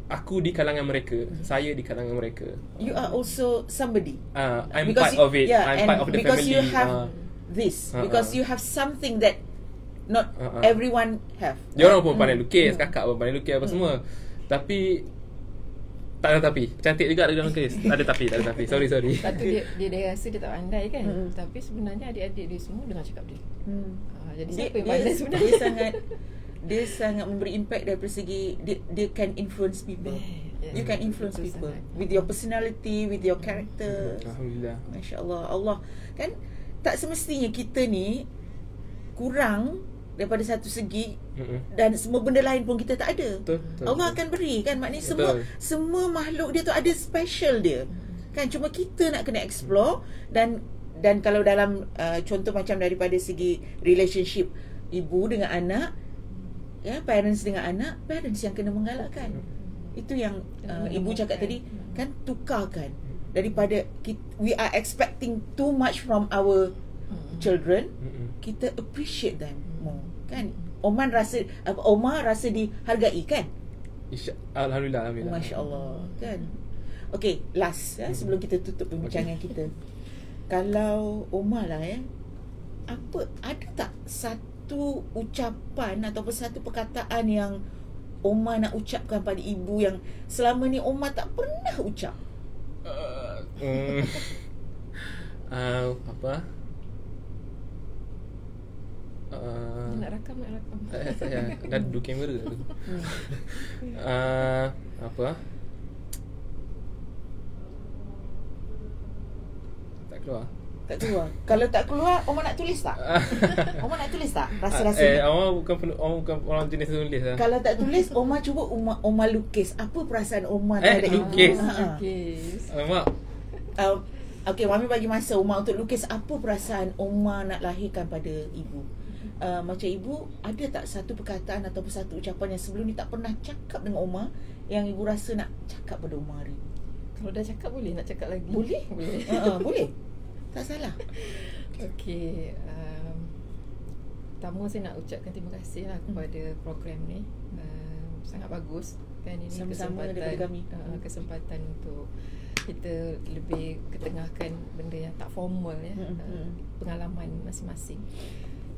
[SPEAKER 6] aku di kalangan mereka, saya di kalangan mereka.
[SPEAKER 2] You are also somebody.
[SPEAKER 6] I'm
[SPEAKER 2] Because
[SPEAKER 6] part of it. I'm part of the
[SPEAKER 2] because
[SPEAKER 6] family.
[SPEAKER 2] you have this, because you have something that not everyone have.
[SPEAKER 6] Dia orang pun pandai lukis, kakak pun pandai lukis apa semua. Tapi tak ada tapi. Cantik juga dia lukis. Tak ada tapi. Sorry.
[SPEAKER 5] Satu dia rasa dia tak pandai kan. Tapi sebenarnya adik-adik dia semua dengar cakap dia. Jadi siapa yang pandai sebenarnya?
[SPEAKER 2] Dia sangat memberi impact dari segi dia can influence people. You can influence people with your personality, with your character.
[SPEAKER 6] Alhamdulillah.
[SPEAKER 2] Masya-Allah. Allah kan tak semestinya kita ni kurang daripada satu segi dan semua benda lain pun kita tak ada.
[SPEAKER 6] Betul.
[SPEAKER 2] Allah akan beri kan, maknanya semua makhluk dia tu ada special dia. Kan cuma kita nak kena explore dan kalau dalam contoh macam daripada segi relationship ibu dengan anak, parents dengan anak, parents yang kena menggalakkan. Itu yang ibu cakap tadi kan, tukarkan daripada we are expecting too much from our children, kita appreciate them more kan. Omar rasa dihargai kan.
[SPEAKER 6] Alhamdulillah.
[SPEAKER 2] Masya-Allah kan. Okay, last sebelum kita tutup perbincangan kita. Kalau Omar lah ada tak satu ucapan ataupun satu perkataan yang Omar nak ucapkan pada ibu yang selama ni Omar tak pernah ucap?
[SPEAKER 6] Apa?
[SPEAKER 5] Nak rakam.
[SPEAKER 6] Saya dah duduk kamera tu. Apa? Tak keluar.
[SPEAKER 2] Kalau tak keluar, Omar nak tulis tak? Omar nak tulis tak? Rasa-rasa
[SPEAKER 6] Omar bukan orang jenis tulis lah.
[SPEAKER 2] Kalau tak tulis, Omar cuba Omar lukis. Apa perasaan Omar terhadap
[SPEAKER 6] lukis.
[SPEAKER 5] Lukis.
[SPEAKER 2] Okay, Mami bagi masa Omar untuk lukis. Apa perasaan Omar nak lahirkan pada ibu? Macam ibu, ada tak satu perkataan ataupun satu ucapan yang sebelum ni tak pernah cakap dengan Omar, yang ibu rasa nak cakap pada Omar hari?
[SPEAKER 5] Kalau dah cakap boleh nak cakap lagi?
[SPEAKER 2] Boleh? Boleh. Tak salah.
[SPEAKER 5] Okey, pertama saya nak ucapkan terima kasih lah kepada program ni. Sangat bagus kan, ini
[SPEAKER 2] sama-sama daripada kami.
[SPEAKER 5] Kesempatan untuk kita lebih ketengahkan benda yang tak formal pengalaman masing-masing.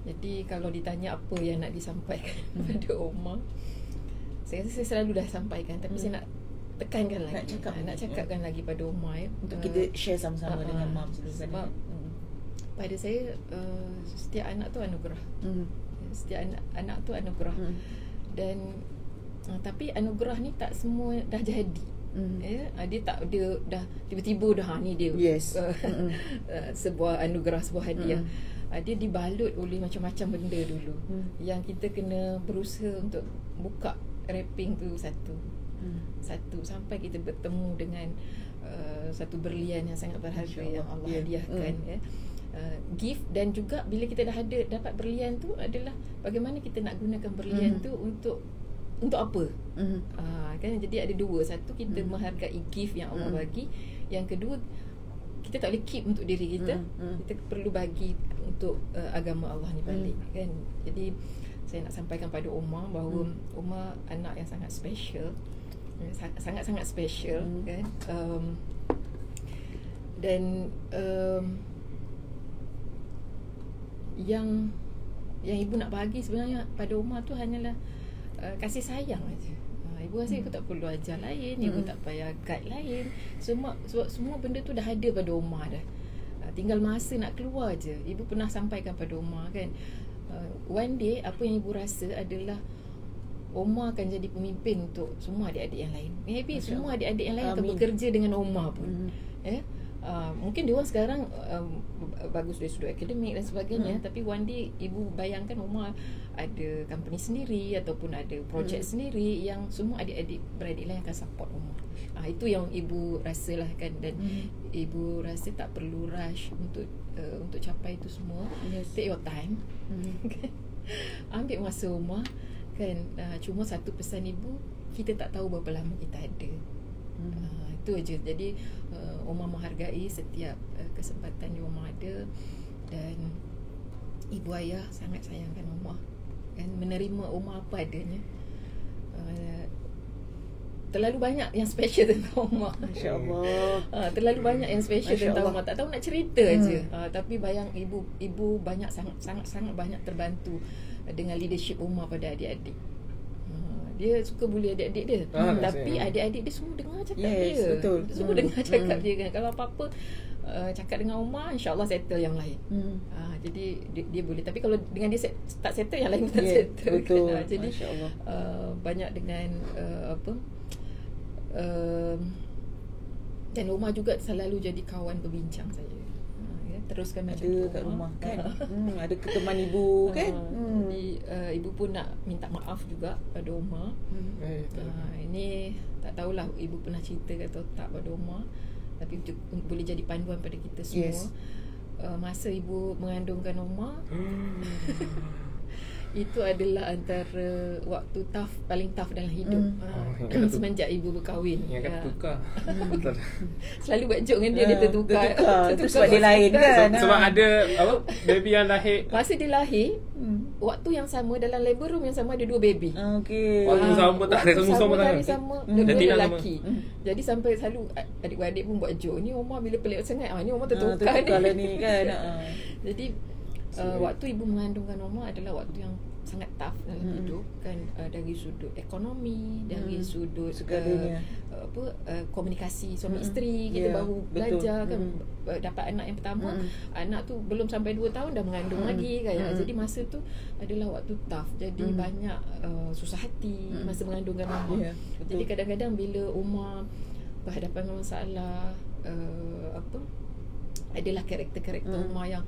[SPEAKER 5] Jadi kalau ditanya apa yang nak disampaikan kepada Omar, saya rasa saya selalu dah sampaikan, tapi saya nak tekankan lagi, nak cakapkan lagi pada Umar
[SPEAKER 2] untuk kita share sama-sama dengan Mam
[SPEAKER 5] sebab pada saya setiap anak tu anugerah. Setiap anak tu anugerah. Dan tapi anugerah ni tak semua dah jadi. Dia dah tiba-tiba dah ni dia.
[SPEAKER 2] Yes.
[SPEAKER 5] Sebuah anugerah, sebuah hadiah. Dia dibalut oleh macam-macam benda dulu. Yang kita kena berusaha untuk buka wrapping tu satu sampai kita bertemu dengan satu berlian yang sangat berharga yang Allah hadiahkan, ya. Gift. Dan juga bila kita dah dapat berlian tu adalah bagaimana kita nak gunakan berlian tu untuk apa. Kan, jadi ada dua. Satu, kita menghargai gift yang Allah bagi. Yang kedua, kita tak boleh keep untuk diri kita. Kita perlu bagi untuk agama Allah ni balik, kan. Jadi saya nak sampaikan pada Umar bahawa Umar anak yang sangat special, sangat-sangat special, kan. Dan yang ibu nak bagi sebenarnya pada Umar tu hanyalah kasih sayang aja. Ibu rasa ibu tak perlu ajar lain, ibu tak payah guide lain. Sebab semua benda tu dah ada pada Umar dah. Tinggal masa nak keluar je. Ibu pernah sampaikan pada Umar, kan, one day apa yang ibu rasa adalah Umar akan jadi pemimpin untuk semua adik-adik yang lain. Maybe semua adik-adik yang lain akan bekerja dengan Umar pun. Mungkin dia orang sekarang bagus dari sudut akademik dan sebagainya, tapi one day ibu bayangkan Umar ada company sendiri ataupun ada projek sendiri yang semua beradik lain akan support Umar. Itu yang ibu rasalah, kan. Dan ibu rasa tak perlu rush untuk capai itu semua. Take your time. Ambil masa Umar, kan. Cuma satu pesan ibu, kita tak tahu berapa lama kita ada. Itu aja. Jadi Umar menghargai setiap kesempatan yang Umar ada, dan ibu ayah sangat sayangkan Umar, kan, menerima Umar apa adanya. Terlalu banyak yang special tentang Umar.
[SPEAKER 2] Masya-Allah.
[SPEAKER 5] Terlalu banyak yang special tentang Umar. Tak tahu nak cerita aja. Tapi bayang ibu banyak sangat banyak terbantu dengan leadership Umar pada adik-adik. Dia suka bully adik-adik dia, tapi adik-adik dia semua dengar cakap dia.
[SPEAKER 2] Betul.
[SPEAKER 5] Semua dengar cakap dia, kan. Kalau apa-apa cakap dengan Umar, insya-Allah settle yang lain. Jadi dia boleh. Tapi kalau dengan dia tak settle, yang lain tak settle.
[SPEAKER 2] Betul.
[SPEAKER 5] Kan? Jadi
[SPEAKER 2] Masya-Allah.
[SPEAKER 5] banyak dengan dan Umar juga selalu jadi kawan berbincang saya. Teruskan macam tu
[SPEAKER 2] kat rumah, kan. Ada teman ibu, kan.
[SPEAKER 5] Jadi ibu pun nak minta maaf juga pada Umar. Ini tak tahulah ibu pernah cerita atau tak pada Umar, tapi boleh jadi panduan pada kita semua. Masa ibu mengandungkan Umar, itu adalah antara waktu paling tough dalam hidup. Semenjak ibu berkahwin.
[SPEAKER 6] Yang kata tukar.
[SPEAKER 5] Selalu buat joke dengan dia tertukar.
[SPEAKER 2] Sebab dia lain, kan.
[SPEAKER 6] Sebab ada baby yang lahir.
[SPEAKER 5] Masa dia lahir, waktu yang sama dalam labor room yang sama ada dua baby.
[SPEAKER 6] Waktu sama tak ada sama
[SPEAKER 5] hari sama, dua lelaki. Jadi sampai selalu adik-adik pun buat joke, ni Umar bila pelik sangat, ni Umar tertukar ni, kan. Jadi waktu ibu mengandungkan Umar adalah waktu yang sangat tough dalam hidup, kan, dari sudut ekonomi, dari sudut komunikasi suami isteri. Kita baru belajar, kan, dapat anak yang pertama, anak tu belum sampai 2 tahun dah mengandung lagi, kan. Jadi masa tu adalah waktu tough. Jadi banyak susah hati masa mengandungkan Umar. Jadi kadang-kadang bila Umar berhadapan dengan masalah, adalah karakter-karakter Umar yang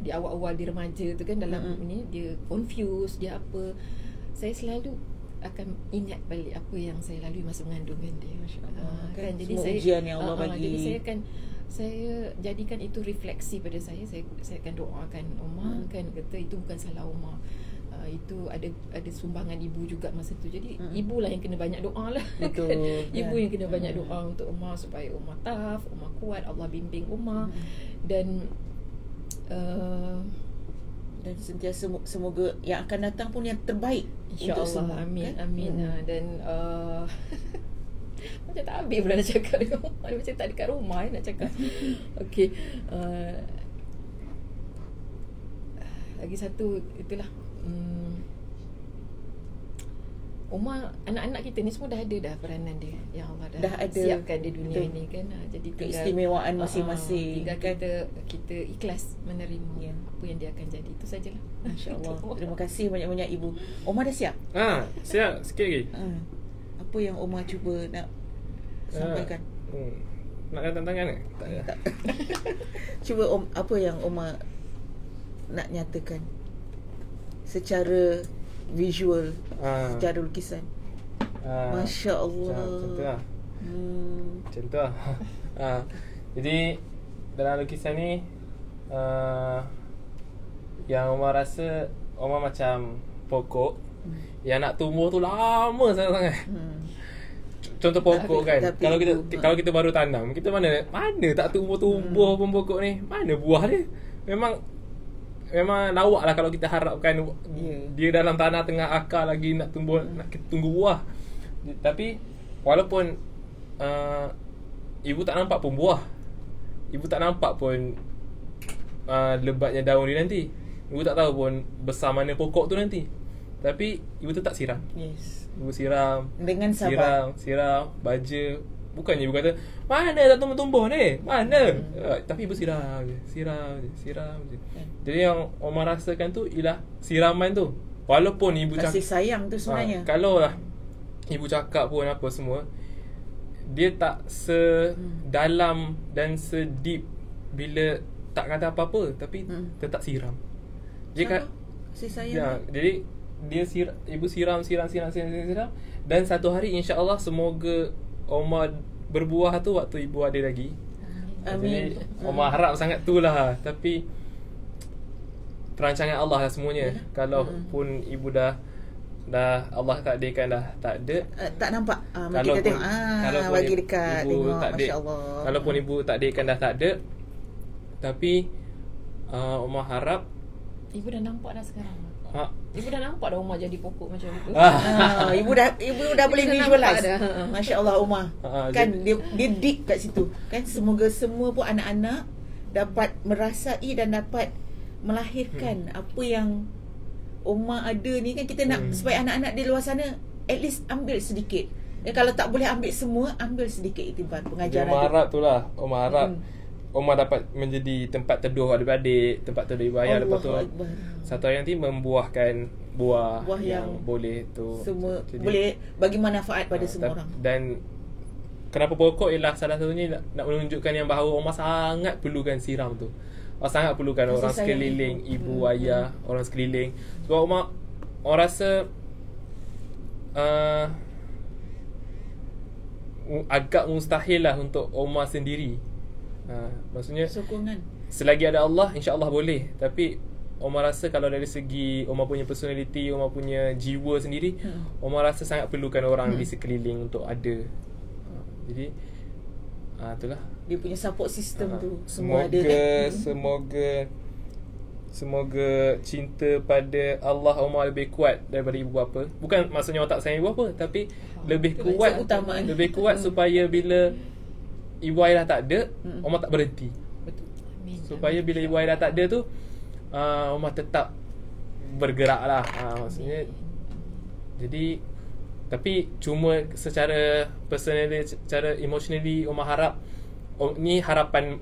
[SPEAKER 5] di awal-awal dia remaja tu, kan, dalam ni dia confused, dia apa, saya selalu akan ingat balik apa yang saya lalui masa mengandungkan dia. Kan, jadi
[SPEAKER 2] semua
[SPEAKER 5] saya
[SPEAKER 2] ujian yang Allah bagi.
[SPEAKER 5] Jadi saya jadikan itu refleksi pada saya akan doakan Umar, kan, kata itu bukan salah Umar. Itu ada sumbangan ibu juga masa tu. Jadi ibulah yang kena banyak doa lah.
[SPEAKER 2] Betul.
[SPEAKER 5] Kan? Ibu yang kena banyak doa untuk Umar supaya Umar tough, Umar kuat, Allah bimbing Umar. Dan
[SPEAKER 2] sentiasa semoga yang akan datang pun yang terbaik untuk semua.
[SPEAKER 5] Amin,
[SPEAKER 2] kan?
[SPEAKER 5] amin. Dan macam tak habis pula nak cakap dengan Umar, macam tak dekat rumah nak cakap. Okey, lagi satu itulah anak-anak kita ni semua dah ada dah peranan dia yang Allah
[SPEAKER 2] Dah ada.
[SPEAKER 5] siapkan di dunia
[SPEAKER 2] Betul.
[SPEAKER 5] ini kan. Jadi tinggal
[SPEAKER 2] Keistimewaan masing-masing,
[SPEAKER 5] tinggal
[SPEAKER 2] kan?
[SPEAKER 5] kita ikhlas menerima
[SPEAKER 2] Ya.
[SPEAKER 5] apa yang dia akan jadi. Itu sajalah.
[SPEAKER 2] Masya-Allah. Terima kasih banyak-banyak Ibu. Omar dah siap?
[SPEAKER 6] Siap sikit lagi.
[SPEAKER 2] Apa yang Omar cuba nak sampaikan?
[SPEAKER 6] Nak datang tangan ke? Tak ada.
[SPEAKER 2] Tak. Cuba apa yang Omar nak nyatakan secara visual, secara lukisan. Masya-Allah.
[SPEAKER 6] Macam tu lah. Macam tu lah. Jadi dalam lukisan ni yang Omar rasa Omar macam pokok yang nak tumbuh tu lama sangat-sangat. Contoh pokok kan. Kalau kita baru tanam, kita mana tak tumbuh pun pokok ni. Mana buah dia? Memang lawak lah kalau kita harapkan dia dalam tanah tengah akar lagi nak tumbuh, nak tunggu buah. Tapi walaupun ibu tak nampak pun buah, ibu tak nampak pun lebatnya daun dia nanti, ibu tak tahu pun besar mana pokok tu nanti, tapi ibu tetap siram.
[SPEAKER 2] Yes.
[SPEAKER 6] Ibu siram
[SPEAKER 2] Dengan sabar.
[SPEAKER 6] Siram baja. Bukannya ibu kata mana tak tumbuh ni, mana, tapi ibu siram je. Jadi yang Omar rasakan tu ialah siraman tu. Walaupun ibu
[SPEAKER 2] Kasih sayang tu sebenarnya.
[SPEAKER 6] kalau lah ibu cakap pun apa semua, dia tak sedalam dan sedip bila tak kata apa-apa, tapi tetap siram. Dia kan
[SPEAKER 2] kasih sayang.
[SPEAKER 6] ya, jadi dia ibu siram dan satu hari insya-Allah semoga Omar berbuah tu waktu ibu ada lagi.
[SPEAKER 2] Amin.
[SPEAKER 6] Jadi Omar harap sangat tu lah. Tapi perancangan Allah lah semuanya. Kalau pun ibu dah Allah takdirkan dah tak ada,
[SPEAKER 2] tak nampak.
[SPEAKER 6] Kalau
[SPEAKER 2] Kita tengok
[SPEAKER 6] kalaupun
[SPEAKER 2] bagi dekat
[SPEAKER 6] ibu
[SPEAKER 2] tengok,
[SPEAKER 6] takdir,
[SPEAKER 2] masya-Allah.
[SPEAKER 6] Kalaupun ibu takdirkan dah tak ada, tapi Omar harap
[SPEAKER 5] Ibu dah nampak dah sekarang.
[SPEAKER 6] Ha.
[SPEAKER 5] Ibu dah nampak dah Omar jadi pokok macam tu.
[SPEAKER 2] Ibu dah boleh
[SPEAKER 5] dah
[SPEAKER 2] visualize.
[SPEAKER 5] nampak dah.
[SPEAKER 2] Masya-Allah Umar. Kan dia deep kat situ. Kan semoga semua pun anak-anak dapat merasai dan dapat melahirkan apa yang Umar ada ni kan. Kita nak supaya anak-anak di luar sana at least ambil sedikit. Kalau tak boleh ambil semua, ambil sedikit iktibar pengajaran.
[SPEAKER 6] Omar harap tu lah. Omar harap Omar dapat menjadi tempat teduh adik-adik, tempat teduh ibu ayah. Lepas tu satu hari nanti membuahkan buah yang boleh tu
[SPEAKER 2] semua boleh bagi manfaat pada semua orang.
[SPEAKER 6] Dan kenapa pokok ialah salah satunya nak menunjukkan yang bahawa Omar sangat perlukan siram tu. Sangat perlukan
[SPEAKER 2] Kasih
[SPEAKER 6] orang
[SPEAKER 2] sayang
[SPEAKER 6] sekeliling, ibu ayah, orang sekeliling. Sebab Omar rasa agak mustahil lah untuk Omar sendiri. Maksudnya
[SPEAKER 2] sokongan.
[SPEAKER 6] Selagi ada Allah, insya-Allah boleh. Tapi Omar rasa kalau dari segi Omar punya personality, Omar punya jiwa sendiri, Omar rasa sangat perlukan orang di sekeliling untuk ada. Jadi itulah
[SPEAKER 2] Dia punya support system tu semua ada kan.
[SPEAKER 6] Semoga cinta pada Allah Omar lebih kuat daripada ibu bapa. Bukan maksudnya orang tak sayang ibu bapa, tapi lebih kuat, lebih kuat supaya bila ibu ayah dah tak ada, Omar tak berhenti.
[SPEAKER 2] Betul.
[SPEAKER 6] Supaya bila ibu ayah dah tak ada tu, Omar tetap bergerak lah. Maksudnya jadi, tapi cuma secara personally, secara emotionally, Omar harap ni harapan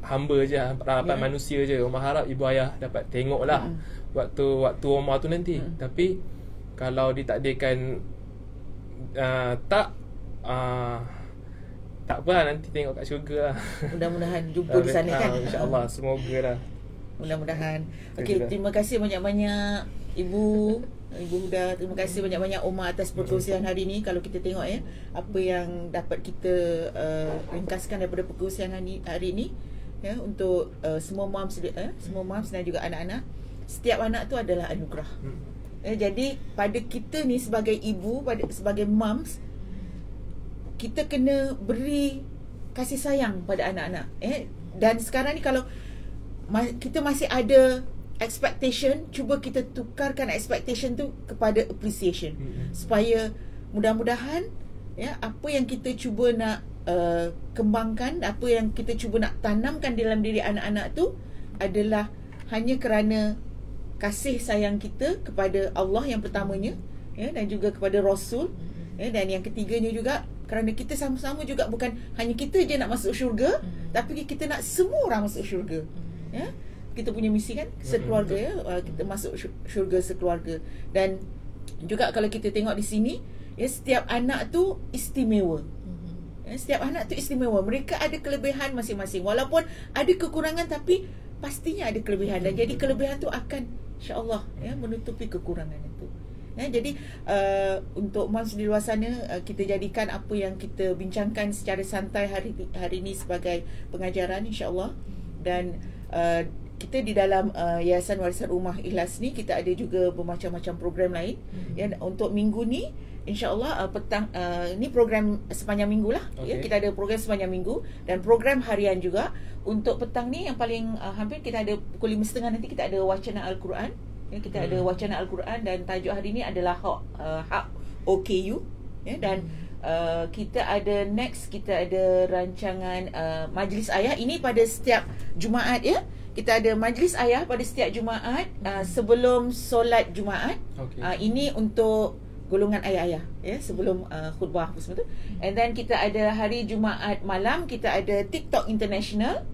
[SPEAKER 6] hamba je, harapan manusia je. Omar harap ibu ayah dapat tengok lah waktu Omar tu nanti. Tapi kalau ditakdirkan tak apa lah, nanti tengok kat syurga lah.
[SPEAKER 2] Mudah-mudahan jumpa di sana kan.
[SPEAKER 6] InsyaAllah, semoga lah.
[SPEAKER 2] Mudah-mudahan. Okey, terima kasih banyak-banyak Ibu Huda. Terima kasih banyak-banyak Omar atas perkongsian hari ni. Kalau kita tengok apa yang dapat kita ringkaskan daripada perkongsian hari ni untuk semua moms dan juga anak-anak. Setiap anak tu adalah anugerah. Jadi pada kita ni sebagai ibu, sebagai moms, kita kena beri kasih sayang pada anak-anak. Dan sekarang ni kalau kita masih ada expectation, cuba kita tukarkan expectation tu kepada appreciation. Supaya mudah-mudahan apa yang kita cuba nak kembangkan, apa yang kita cuba nak tanamkan dalam diri anak-anak tu adalah hanya kerana kasih sayang kita kepada Allah yang pertamanya, dan juga kepada Rasul. Dan yang ketiganya juga kerana kita sama-sama juga bukan hanya kita je nak masuk syurga, tapi kita nak semua orang masuk syurga. Kita punya misi kan sekeluarga, kita masuk syurga sekeluarga. Dan juga kalau kita tengok di sini, setiap anak tu istimewa. Setiap anak tu istimewa. Mereka ada kelebihan masing-masing. Walaupun ada kekurangan, tapi pastinya ada kelebihan. Dan jadi kelebihan tu akan insya-Allah menutupi kekurangan itu. Jadi untuk moms di luar sana, kita jadikan apa yang kita bincangkan secara santai hari ini sebagai pengajaran insya-Allah. Dan kita di dalam Yayasan Warisan Ummah Ikhlas ni, kita ada juga bermacam-macam program lain. Untuk minggu ni insya-Allah petang ni program sepanjang minggu lah. Kita ada program sepanjang minggu dan program harian juga. Untuk petang ni yang paling hampir kita ada pukul 5.30 nanti kita ada wacana Al-Quran. Kita ada wacana Al-Quran dan tajuk hari ni adalah hak OKU. Dan kita ada next, kita ada rancangan Majlis Ayah. Ini pada setiap Jumaat kita ada Majlis Ayah pada setiap Jumaat sebelum solat Jumaat. Ini untuk golongan ayah-ayah sebelum khutbah apa semua tu. And then kita ada hari Jumaat malam kita ada TikTok International.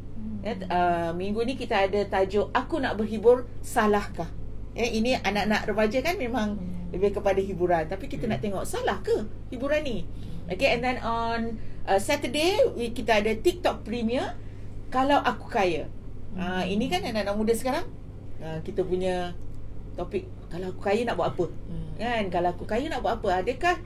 [SPEAKER 2] Minggu ni kita ada tajuk Aku Nak Berhibur, Salahkah? Ini anak-anak remaja kan memang lebih kepada hiburan, tapi kita nak tengok salah ke hiburan ni. And then on Saturday kita ada TikTok Premier, Kalau Aku Kaya. Ini kan anak-anak muda sekarang, kita punya topik, kalau aku kaya nak buat apa? Kan, kalau aku kaya nak buat apa? Adakah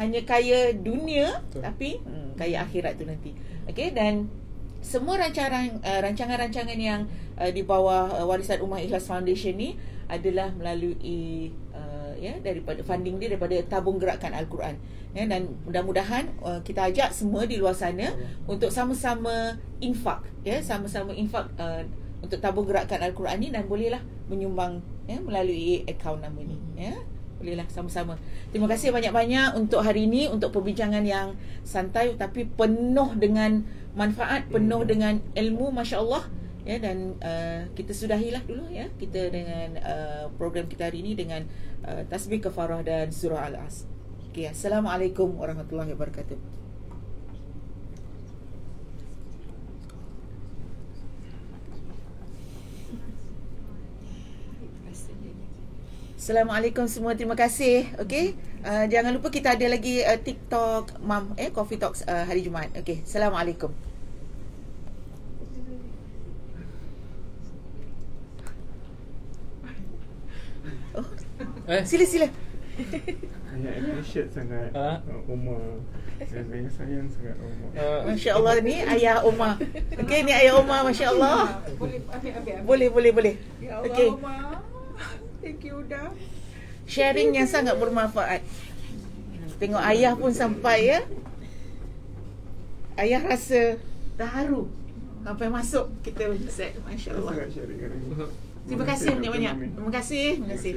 [SPEAKER 2] hanya kaya dunia, tapi kaya akhirat tu nanti. Dan semua rancangan-rancangan yang di bawah Warisan Ummah Ikhlas Foundation ni adalah melalui daripada funding dia daripada tabung gerakan Al-Quran. Dan mudah-mudahan kita ajak semua di luar sana untuk sama-sama infak, sama-sama infak untuk tabung gerakan Al-Quran ni, dan bolehlah menyumbang melalui akaun nama ni. Bolehlah sama-sama. Terima kasih banyak-banyak untuk hari ini, untuk perbincangan yang santai tapi penuh dengan manfaat, penuh dengan ilmu, masya-Allah. Dan kita sudahilah dulu kita dengan program kita hari ini dengan tasbih kafarah dan surah Al-As. Assalamualaikum warahmatullahi wabarakatuh. Assalamualaikum semua, terima kasih. Jangan lupa kita ada lagi TikTok Mam Coffee Talks hari Jumaat. Assalamualaikum. Sila.
[SPEAKER 7] Saya appreciate sangat Omar. Saya sayang sangat Omar.
[SPEAKER 2] Masya Allah, ni ayah Omar. Ni ayah Omar, Masya Allah. Boleh.
[SPEAKER 1] Ya Allah, Omar. Thank you dah.
[SPEAKER 2] Sharing yang sangat bermanfaat. Tengok ayah pun sampai ayah rasa terharu sampai masuk kita set. Masya Allah. Terima kasih banyak-banyak. Terima kasih. Terima kasih.